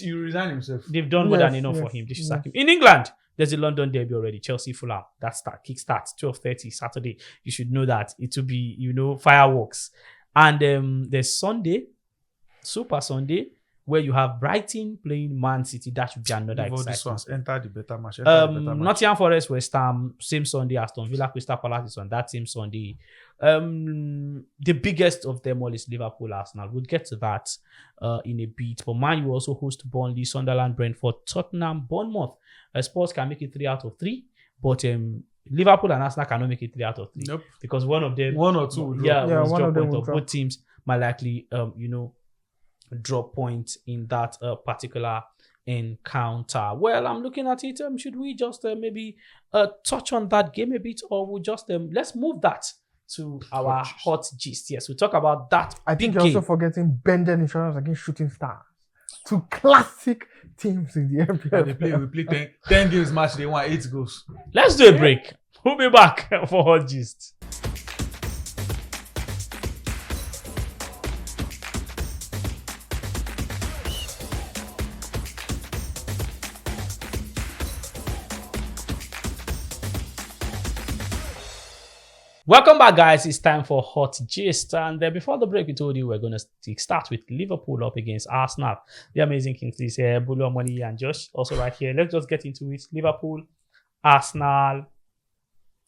he resign himself. They've done more than Yes, enough for yes, him. They should yes. sack him. In England, there's a London derby already. Chelsea Fulham. That kick starts 12:30 Saturday. You should know that it will be fireworks. And there's Sunday, Super Sunday, where you have Brighton playing Man City. That should be another Leave all these exciting. ones. Enter the better match. Enter the better match. Nottingham Forest, West Ham, same Sunday. Aston Villa, Crystal Palace is on that same Sunday. The biggest of them all is Liverpool, Arsenal. We'll get to that in a bit. But Man U also host Burnley, Sunderland, Brentford, Tottenham, Bournemouth. Spurs can make it 3 out of 3, but Liverpool and Arsenal cannot make it 3 out of 3 Nope. because one of them, One or two. will drop. Yeah, will one drop of them point will off. drop. Both teams might likely, drop points in that particular encounter. Well, I'm looking at it. Should we just maybe touch on that game a bit, or we'll just let's move that to our hot gist? Yes, we'll talk about that. I big think you're game. also forgetting Bended Insurance against Shooting Stars. Two classic teams in the FPL. We play 10 games match. They want 8 goals. Let's do a break. We'll be back for hot gist. Welcome back, guys. It's time for Hot Gist. And before the break, we told you we're going to start with Liverpool up against Arsenal. The amazing Kingsley's here, Bulu, Money, and Josh also right here. Let's just get into it. Liverpool, Arsenal.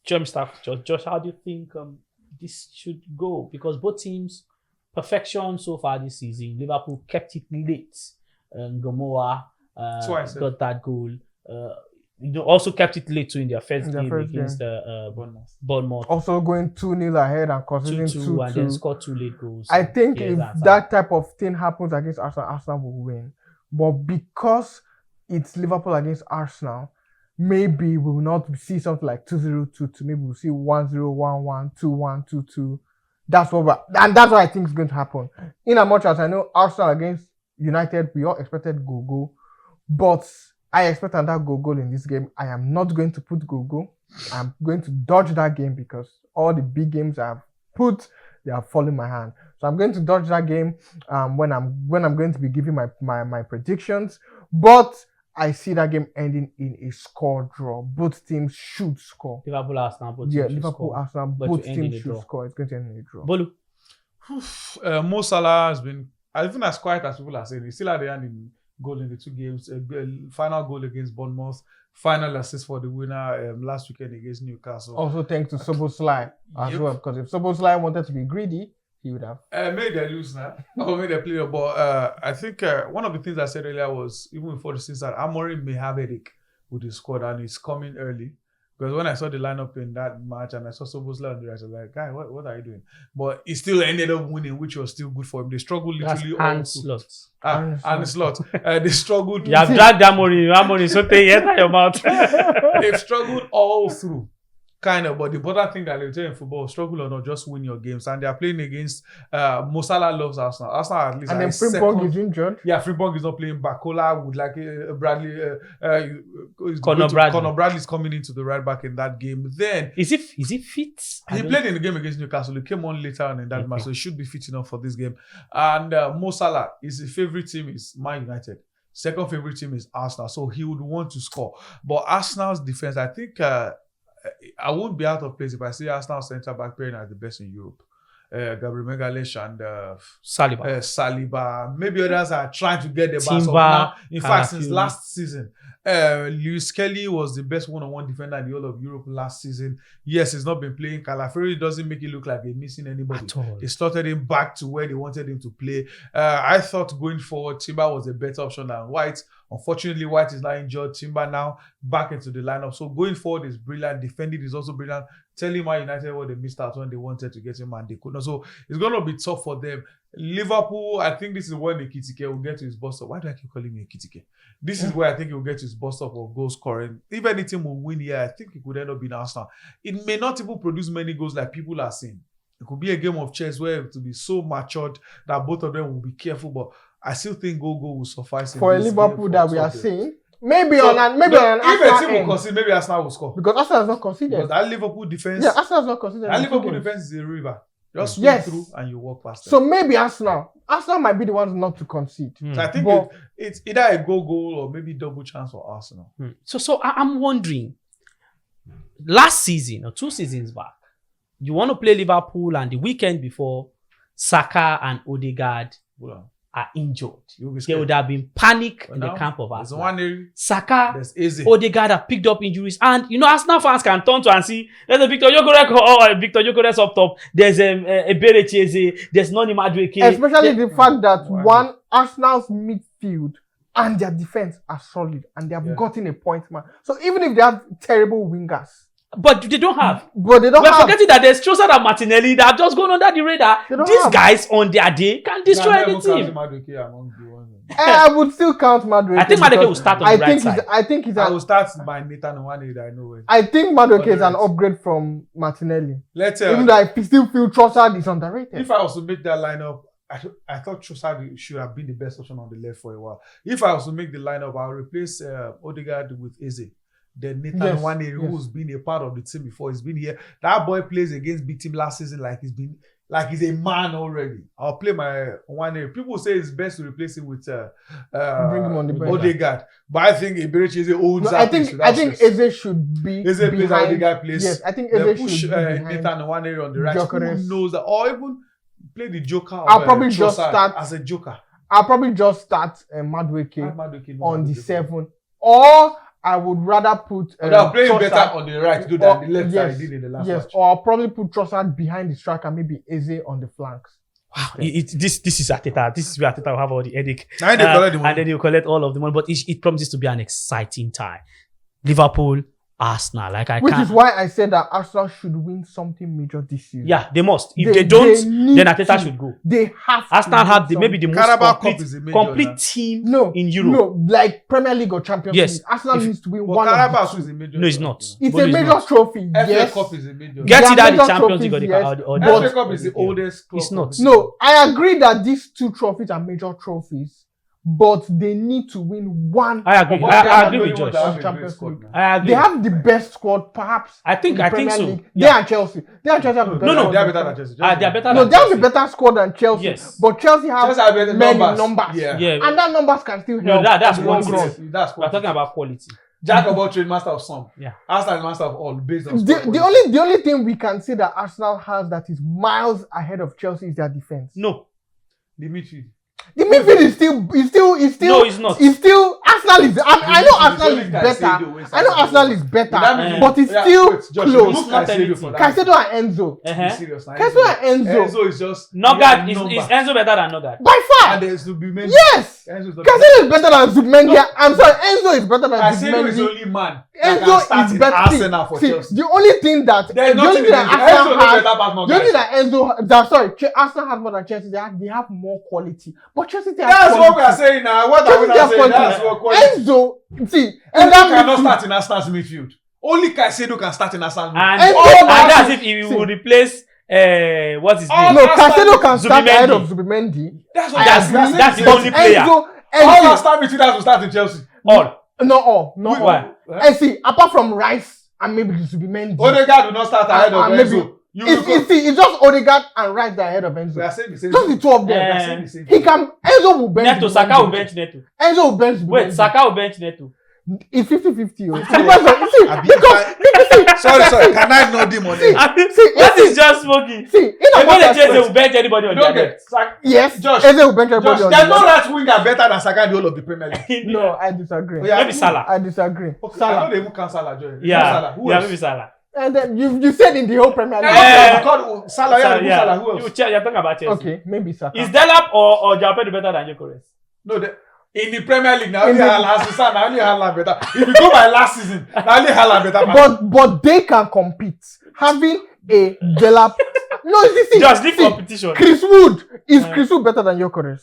Josh, how do you think this should go? Because both teams, perfection so far this season. Liverpool kept it late. Gomoa Twice, got that goal. Also kept it late too in their first game against Bournemouth. Also going 2-0 ahead and conceding 2-2 and then 2-2. scored 2 late goals. I think Yes, if that's that type of thing happens against Arsenal, Arsenal will win. But because it's Liverpool against Arsenal, maybe we will not see something like 2-0, 2-2. Maybe we'll see 1-0, 1-1, 2-1, 2-2. That's what that's what I think is going to happen. In as much as I know Arsenal against United, we all expected go. But I expect another goal in this game. I am not going to put go. I'm going to dodge that game because all the big games I've put, they are falling my hand. So I'm going to dodge that game when I'm going to be giving my predictions. But I see that game ending in a score draw. Both teams should score. Liverpool, Arsenal, both Yeah, teams should Liverpool, score. Arsenal, but both to end in teams a should draw. score. It's going to end in a draw. Bolu, Mo Salah has been, I think as quiet as people are saying, he's still at the end goal in the 2 games, final goal against Bournemouth, final assist for the winner last weekend against Newcastle. Also thanks to Szoboszlai as Yep. well, because if Szoboszlai wanted to be greedy, he would have. Maybe they lose now, or maybe they play. But I think one of the things I said earlier was, even before the season, Amorim may have headache with his squad, and it's coming early. Because when I saw the lineup in that match and I saw Szoboszlai on the right, I was like, guy, what are you doing? But he still ended up winning, which was still good for him. They struggled That's literally all through. Anslot. And slot. They struggled. You have dragged Amorim, so take it out your mouth. They've struggled all through. Kind of, but the important thing that they tell in football, struggle or not, just win your games. And they are playing against Mo Salah loves Arsenal. Arsenal at least. And then Frimpong is injured. Yeah, Frimpong is not playing. Bakola would like Bradley. Conor Bradley is coming into the right back in that game. Then Is he fit? he played in the game against Newcastle. He came on later on in that match, so he should be fit enough for this game. And Mo Salah, his favorite team is Man United. Second favorite team is Arsenal, so he would want to score. But Arsenal's defense, I think. I won't be out of place if I see Arsenal centre back playing as the best in Europe. Gabriel Magalhaes and Saliba. Maybe others are trying to get the ball now. In fact, since last season, Lewis Kelly was the best one-on-one defender in the whole of Europe last season. Yes, he's not been playing. Calafiori doesn't make it look like they're missing anybody. At all. They slotted him back to where they wanted him to play. I thought going forward, Timber was a better option than White. Unfortunately, White is now injured. Timber now back into the lineup. So going forward is brilliant. Defending is also brilliant. Telling Man United what they missed out when they wanted to get him and they could not. So it's going to be tough for them. Liverpool, I think this is when Ekitike will get to his bust up. Why do I keep calling him Ekitike? This is where I think he will get to his bust up of goal scoring. If any team will win here, I think it could end up being Arsenal. It may not even produce many goals like people are saying. It could be a game of chess where it will be so matured that both of them will be careful. But I still think goal will suffice For a this Liverpool game that for we are something. seeing, maybe So, on an if a Arsenal team will end. concede, maybe Arsenal will score. Because Arsenal has not considered. Because that Liverpool defense, Yeah, Arsenal has not considered. that in two Liverpool games. defense is a river. Just swim Yes. through and you walk past them. So maybe Arsenal might be the ones not to concede. So I think But- it's either a goal or maybe double chance for Arsenal. So I'm wondering, last season or 2 seasons back, you want to play Liverpool and the weekend before, Saka and Odegaard Well, are injured. you'll be There scared. would have been panic in the Now, camp of There's Arsenal. one area, Saka, there's easy. Odegaard have picked up injuries, and Arsenal fans can turn to and see there's a Victor Gyökeres up top. There's a Berechese. There's Noni Madueke. Especially the fact that Why? Arsenal's midfield and their defense are solid and they have Yeah. gotten a point man. So even if they have terrible wingers, But they don't have. but they don't We're have. forgetting that there's Trossard and Martinelli that have just gone under the radar. They don't These have. guys on their day can destroy Nah, any never count team. Madueke among the ones. I would still count Madueke. I think Madueke because will start on I the right think side. I think he's I an, will start by Nathan Nwaneri that I know it. I think Madueke is an Underrated. upgrade from Martinelli. Let's Even though I still feel Trossard is underrated. if I was to make that lineup, I thought Trossard should have been the best option on the left for a while. If I was to make the lineup, I'll replace Odegaard with Eze. Then Nathan Yes, Nwaneri, who's been a part of the team before, he's been here. That boy plays against B team last season like he's a man already. I'll play my Nwaneri. People say it's best to replace him with Bring him on the bench. Odegaard, but I think Eberechi owns No, that. I place think without stress. Eze should be Eze plays behind. Odegaard plays. Yes, I think Then Eze push should be behind. Nathan Nwaneri on the right. Gyökeres. Who knows that? Or even play the Joker. I'll probably just Trossard start- as a Joker. I'll probably just start Madueke Madueke on the 7, or I would rather put. They're playing Trossard- better on the right than the left yes, side he did in the last yes, match. or I'll probably put Trossard behind the striker, maybe Eze on the flanks. Wow, this is Arteta. This is where Arteta will have all the headache. Now they collect the money. And then you collect all of the money. But it promises to be an exciting tie. Liverpool, Arsenal. Which is why I said that Arsenal should win something major this season. Yeah, they must. If They they don't, need then Arteta to. should go. They have Arsenal to have win maybe the most Carabao Cup is a major now. complete team no in Europe. No, like Premier League or Champions Yes. League. Arsenal If- needs to win But one Carabao of the is two. a major. No, it's trophy. not. It's But a it's major not. trophy. FA Yes. Cup is a major. Get They are it that the major Champions League or the, trophies, or the yes. FA Cup is the oldest club. It's not. No, I agree that these two trophies are major trophies, but they need to win one. I agree. But I Arsenal agree with don't even Josh. have a great Champions squad League. now. I agree. They have the best squad, perhaps. I think in the I think Premier so. League. Yeah. They and Chelsea. They and Chelsea have the best No, squad. They are better than Chelsea. They are better No, than they have the Chelsea. better squad than Chelsea. Yes. But Chelsea have Chelsea have better many numbers. numbers. Yeah. Yeah. And that numbers can still No, help. that's in the long quantity. run. That's We're talking about quality. Jack of all trade, master of some. Yeah. Arsenal is master of all, based on The, squad the quality. only thing we can say that Arsenal has that is miles ahead of Chelsea is their defense. No. The midfield. The midfield is still. No, it's not. It's still. Arsenal is. I know It's Arsenal only is Caicedo better. wins I know Arsenal. Arsenal is better, That means- but it's Yeah, still wait, Josh, close. remove Not Caicedo anything. for that. Caicedo and Enzo. Uh-huh. Be serious now. Caicedo and Enzo. Enzo is just Nogard is number. Enzo better than Nogard? By far. And there's Zubimendi. Yes. Enzo is not Caicedo is better than Zubimendi. I'm sorry, Enzo is better than Caicedo is Zubimendi. only man that can Enzo start is in better. Arsenal for See, Chelsea. the only thing that There's the only nothing thing that Enzo Arsenal no has, better pass the only thing that Arsenal has more than Chelsea. They have more quality. But Chelsea they have That's quality. what we are saying now. What are we Chelsea not they saying? have That's what quality. quality. Enzo, see, Enzo in that cannot midfield- start in Arsenal's midfield. Only Caicedo can start in Arsenal's midfield. And, Enzo and has- that's if he see. will replace what's his Oh, name? No, Arsenal- Caicedo can start Zubimendi. ahead of Zubimendi. That's what I That's- agree. that's the But only player. Enzo, all our and star midfielders will start in Chelsea. All. not all. Why? And see, apart from Rice and maybe Zubimendi, Odegaard will not start ahead of maybe Enzo. You will go. it's just Odegaard and Rice that are ahead of We Enzo. are saying the same Just the thing. two of them. We are saying the same He thing. can. Enzo will bench. Neto, Saka will bench Neto. Enzo will bench. Wait, Zubimendi. Saka will bench Neto. It's 50-50. It depends on. See, Abi, because Sorry. Can I know the money? see, What is just smoking? see, in They're a going to matter chase, they will bench anybody on Don't their get Saka. yes, Josh, Enzo will bench everybody Josh, on there's the no left. right winger better than Saka in the whole of the Premier League. No, I disagree. Oh, yeah. Maybe Salah. I disagree. Okay, I Salah. know they even count Salah. Joy. Yeah, Salah. Who yeah, else? maybe Salah. And then you said in the whole Premier League. Eh. Salah. Salah. Who else? You're talking about Chelsea. Okay, maybe Saka. Is Delap or Joao Pedro better than Gyökeres? No, in the Premier League now, In only the- Haaland better. If you go by last season, now only Haaland better. But they can compete. Having a Delap. No, see, Just leave competition. Chris Wood is Chris Wood better than Gyökeres?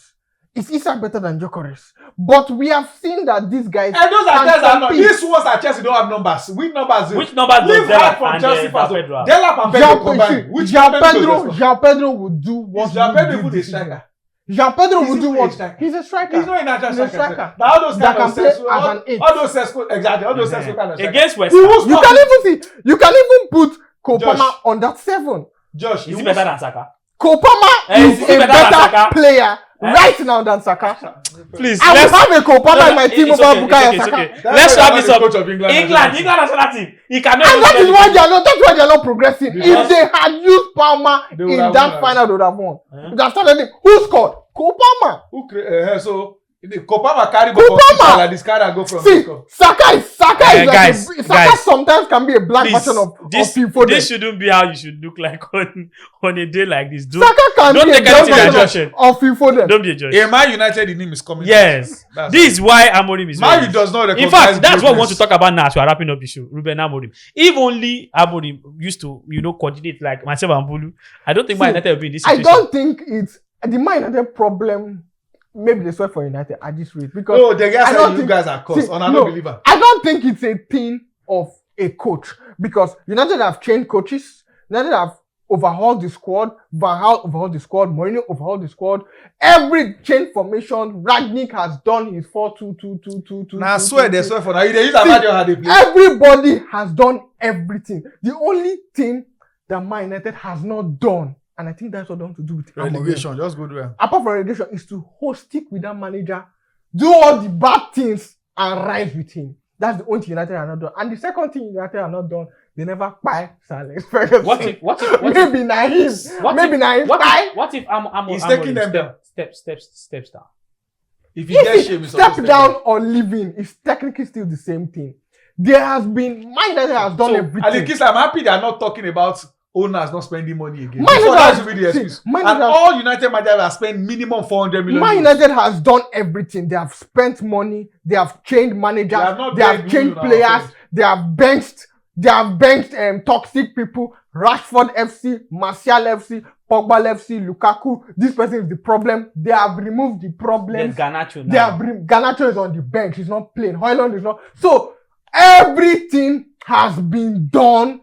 Is Isak better than Gyökeres? But we have seen that these guys. And those are can guys are not. compete. These ones at Chelsea don't have numbers. Which numbers? Which numbers does Leave hard Delap from and Chelsea Joao first. Pedro have? Delap and Pedro combined. Which João Pedro will do what Joao Wood Pedro did who this is striker. season. João Pedro He's will do even a what? striker. He's a striker. He's not a natural He's a striker. striker. Now all those That kind of can play sense, as an eight. all those sense, exactly. All those sense kind of striker. Against West He Ham. was You not- can even see. You can even put Kopama Josh. on that 7. Josh, Is he he was- better than Saka? Kopama Is is he a better than better Saka? player right now than Saka. Please, I will let's have a Kopama in my team it's over okay, Bukayo it's Saka. okay. That's Let's why wrap you're this not up. the coach of England England national national team. He cannot. And that is why they are not. That's why they are not progressing. Because- If they had used Palmer They would in have that won. final, they would have won. Huh? They have started it. Who scored? Kopama. So the Kopama carry Kopama! like this carry and go from See, score. Saka is like guys, Saka guys. sometimes can be a black Please, version of this Phil Foden. this shouldn't be how you should look like on a day like this. Saka can don't be a take black anything version adjusted. of Phil Foden. Don't be a judge. A Man United, the name is coming. Yes, That's this is why Amorim is. Man ready. does not recognize. In fact, that's what we want greatness. to talk about now as we are wrapping up the show. Ruben Amorim. If only Amorim used to, coordinate like myself and Bulu, I don't think Man See, United will be in this I situation. don't think it's the Man United problem. Maybe they sweat for United at this rate because No, the guys I don't say you think- guys are cursed. See, And I no. don't believe her. I don't think it's a thing of a coach because United have changed coaches. United have overhauled the squad. Van Gaal overhauled the squad. Mourinho overhauled the squad. Every change formation, Ragnick has done his 4-2-2-2-2-2. Now I swear they swear for now. They use Amadio how they play. Everybody has done everything. The only thing that Man United has not done, and I think that's what they want to do with Amorim, Relegation, just go there. apart from relegation, is to stick with that manager, do all the bad things and rise with him. That's the only thing United have not done. And the second thing United have not done, they never buy Sir Alex Ferguson. What if Maybe naive. what Maybe if, naive. what Buy. if, what if Amorim He's taking them down. steps down? If you get If shame, he it's step supposed to down or leaving, it's technically still the same thing. There has been Man United has done So, everything. Alikis, I'm happy they are not talking about owners not spending money again. Man Before United that should be the see, excuse. Man And United- all United managers have spent minimum 400 million. Man euros. United has done everything. They have spent money. They have changed managers. They have not They have paid changed Nuno now, players. friend. They have benched. They have benched toxic people. Rashford FC, Martial FC, Pogba FC, Lukaku. This person is the problem. They have removed the There's problems. Garnacho They have now. Garnacho is on the bench. He's not playing. Højlund is not. So everything has been done,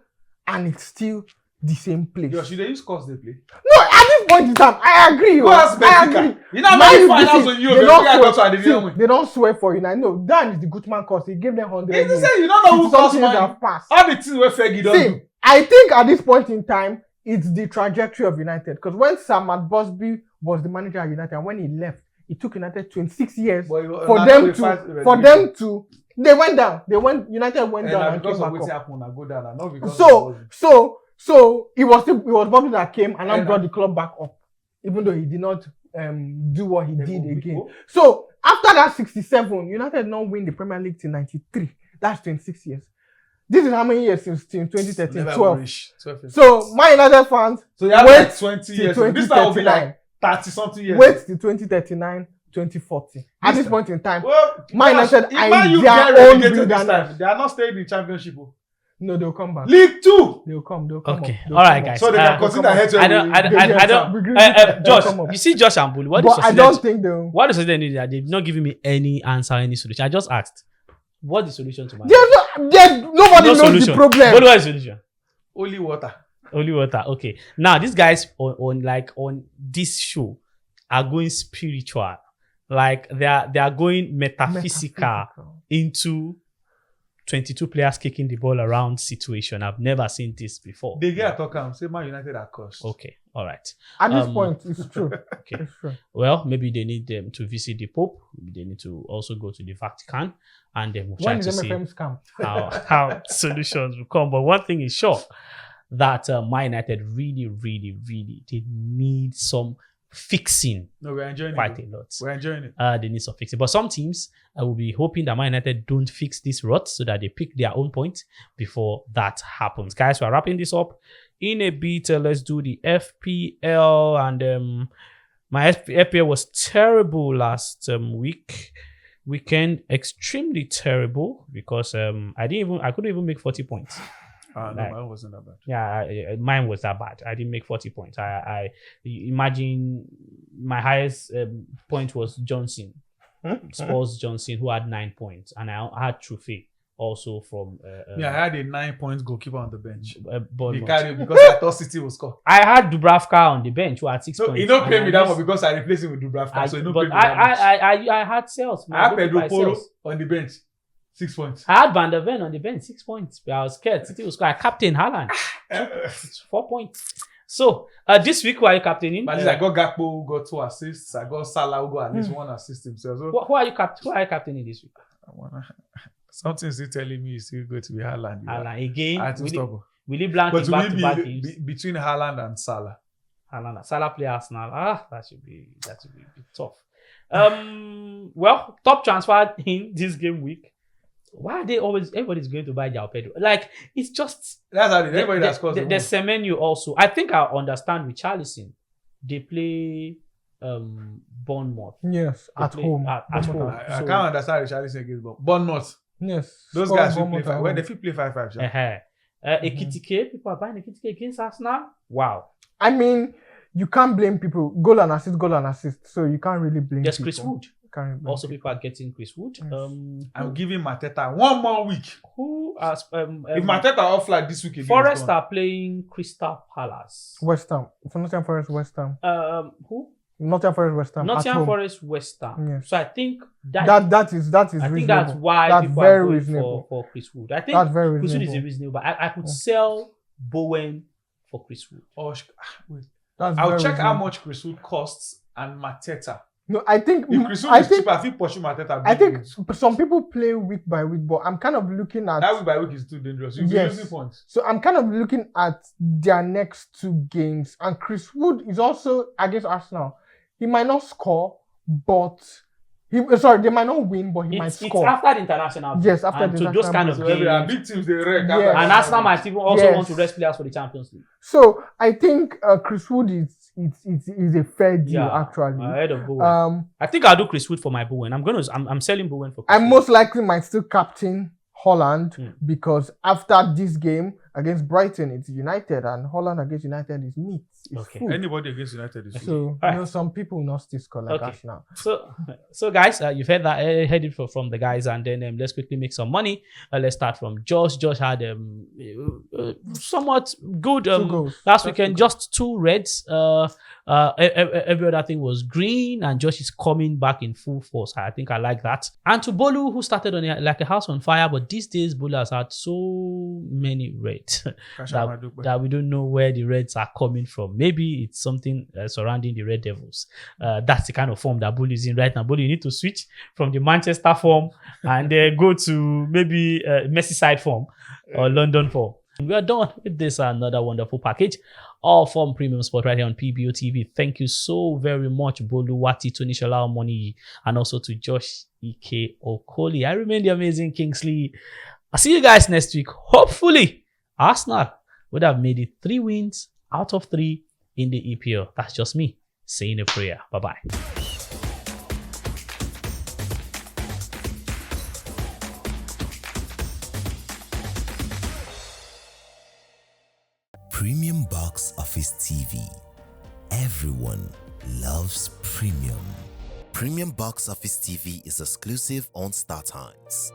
and it's still the same place. Yo, should they use cost they play? No, at this point in time, I agree. Go ask I Benfica. agree. You know how Man many U, finals see, with you, they Benfica don't got to and they see, didn't win. they don't swear for United. No, Dan is the Gutman cost. He gave them 100 If you million. say you don't know who cost Something money, that passed. all the things where Fergie don't See, do. I think at this point in time, it's the trajectory of United. Because when Sam Busby was the manager at United, and when he left, it took United 26 years But for now them they fight to, for them to, they went down. United went and down now and because came of back what's up. happened, I go down and not because So it was Bobby that came and now And brought the club back up, even though he did not do what he They did go big. again. Oh. So after that 67, United not win the Premier League till 93. That's 26 years. This is how many years since 2013? Never 12. reach 12 years. So Man United fans, So you have wait like 20 till years. This time will be 2039. like 30 something years. Wait till 2039, 2040. At this point in time, Well, Man United if are Man in U their get own relegated this wilderness. time, they are not staying in championship. Oh. no, they'll come back. League 2. They'll come. Okay. They'll All come right, up. guys. So they can they'll consider come head I don't. I don't. They'll Josh, come up. you see Josh and Bully. What But is I don't think they'll. What is the solution? They've not given me any answer, any solution. I just asked, what is the solution to my Nobody knows solution. the problem. What is the solution? Only water. Only water. Okay. Now these guys on this show are going spiritual. Like they are going metaphysical into 22 players kicking the ball around situation. I've never seen this before. They get a talk and say Man United are cursed. Okay. All right. At this point, it's true. Okay. It's true. Well, maybe they need them to visit the Pope. Maybe they need to also go to the Vatican, and then we'll try When to is see MFM scam? how solutions will come. But one thing is sure, that Man United really they need some fixing No, we're enjoying quite it. a lot. We're enjoying it. They need some fixing. But some teams will be hoping that Man United don't fix this rut so that they pick their own point before that happens. Guys, we're wrapping this up in a bit. Let's do the FPL. And my FPL was terrible last weekend. Extremely terrible because I couldn't even make 40 points. No, Like- mine wasn't that bad. Yeah, mine was that bad. I didn't make 40 points. I imagine my highest point was Johnson, Spurs Johnson, who had 9 points, and I had Trufe also from Yeah, I had a 9-point goalkeeper on the bench. Bournemouth. Vicario, because I thought City was score. I had Dubravka on the bench who had 6 So points. he don't pay and me I that used- much because I replaced him with Dubravka. So he don't pay but me that much. I had sales. I had Pedro Poro on the bench. 6 points. I had Van der Ven on the bench, 6 points. But I was scared. City was score. I captain Haaland, 4 points. So this week, who are you captaining? But at least I got Gakpo who got 2 assists. I got Salah who got at least 1 assist himself. So Who are you captaining this week? something still telling me it's still going to be Haaland. Haaland again. I had to stop. Will he blank But in to back-to-back me, games? between Haaland and Salah. Haaland. Salah play Arsenal. That should be a bit tough. Well, top transfer in this game week. Why are they always everybody's going to buy João Pedro? Like it's just That's how everybody that scores the Semenyo also. I think I understand with Richarlison. They play Bournemouth. Yes, They at play home. at home. I So- can't understand Richarlison against Bournemouth. Yes. Those Score guys who Bournemouth play at when home. they play 5-5. Sure. Ekitike, people are buying Ekitike against Arsenal. Wow. I mean, you can't blame people. Goal and assist. So you can't really blame There's people. Chris Wood. You can't really blame Also, people. people are getting Chris Wood. Yes. I'm giving Mateta 1 more week. Who has If Mateta off like this week, again, Forest it's gone. are playing Crystal Palace. West Ham. For Nottingham Forest, West Ham. Who? Nottingham Forest, West Ham. at Nottingham home. Forest, West Ham. Yes. So I think That is I reasonable. think that's why That's people very are going reasonable. for Chris Wood. I think That's very Chris Wood is reasonable. a reasonable, but I could sell Bowen for Chris Wood. Wait. That's I'll very check how reasonable. much Chris Wood costs and Mateta. No, I think If Chris Wood I is think cheaper, I think pursue Mateta. I think big. some people play week by week, but I'm kind of looking at That week by week is too dangerous. You'll be Yes. losing points. so I'm kind of looking at their next 2 games, and Chris Wood is also against Arsenal. He might not score, but they might not win, but he might It's score. after the international break. Yes, after and the so those international kind of So break. every games. big teams they wreck. Yes. after And that. Arsenal might even also Yes. want to rest players for the Champions League. So I think Chris Wood is a fair deal actually. Ahead of Bowen. I think I'll do Chris Wood for my Bowen. I'm selling Bowen for Chris I Wood. most likely might still captain Holland Hmm. because after this game against Brighton, it's United, and Holland against United is meat. It's Okay. food. Anybody against United is So Alright. some people will not still score like Okay. Arsenal. So guys, you've heard that heard it from the guys, and then let's quickly make some money. Let's start from Josh. Josh had somewhat good 2 goals. last That's weekend, 2 goals. just 2 reds. Every other thing was green, and Josh is coming back in full force. I think I like that. And to Bolu, who started on like a house on fire, but these days Bolu has had so many reds that we don't know where the reds are coming from. Maybe it's something surrounding the Red Devils. That's the kind of form that Bolu is in right now. Bolu, you need to switch from the Manchester form and go to maybe Merseyside form or London form. We are done with this another wonderful package of Premium Sport right here on PBO TV. Thank you so very much, Boluwati, Tunishola Omoni, and also to Josh Ike Okoli. I remain the amazing Kingsley. I'll see you guys next week. Hopefully, Arsenal would have made it 3 wins out of 3 in the EPL. That's just me saying a prayer. Bye-bye. Premium Box Office TV. Everyone loves premium. Premium Box Office TV is exclusive on StarTimes.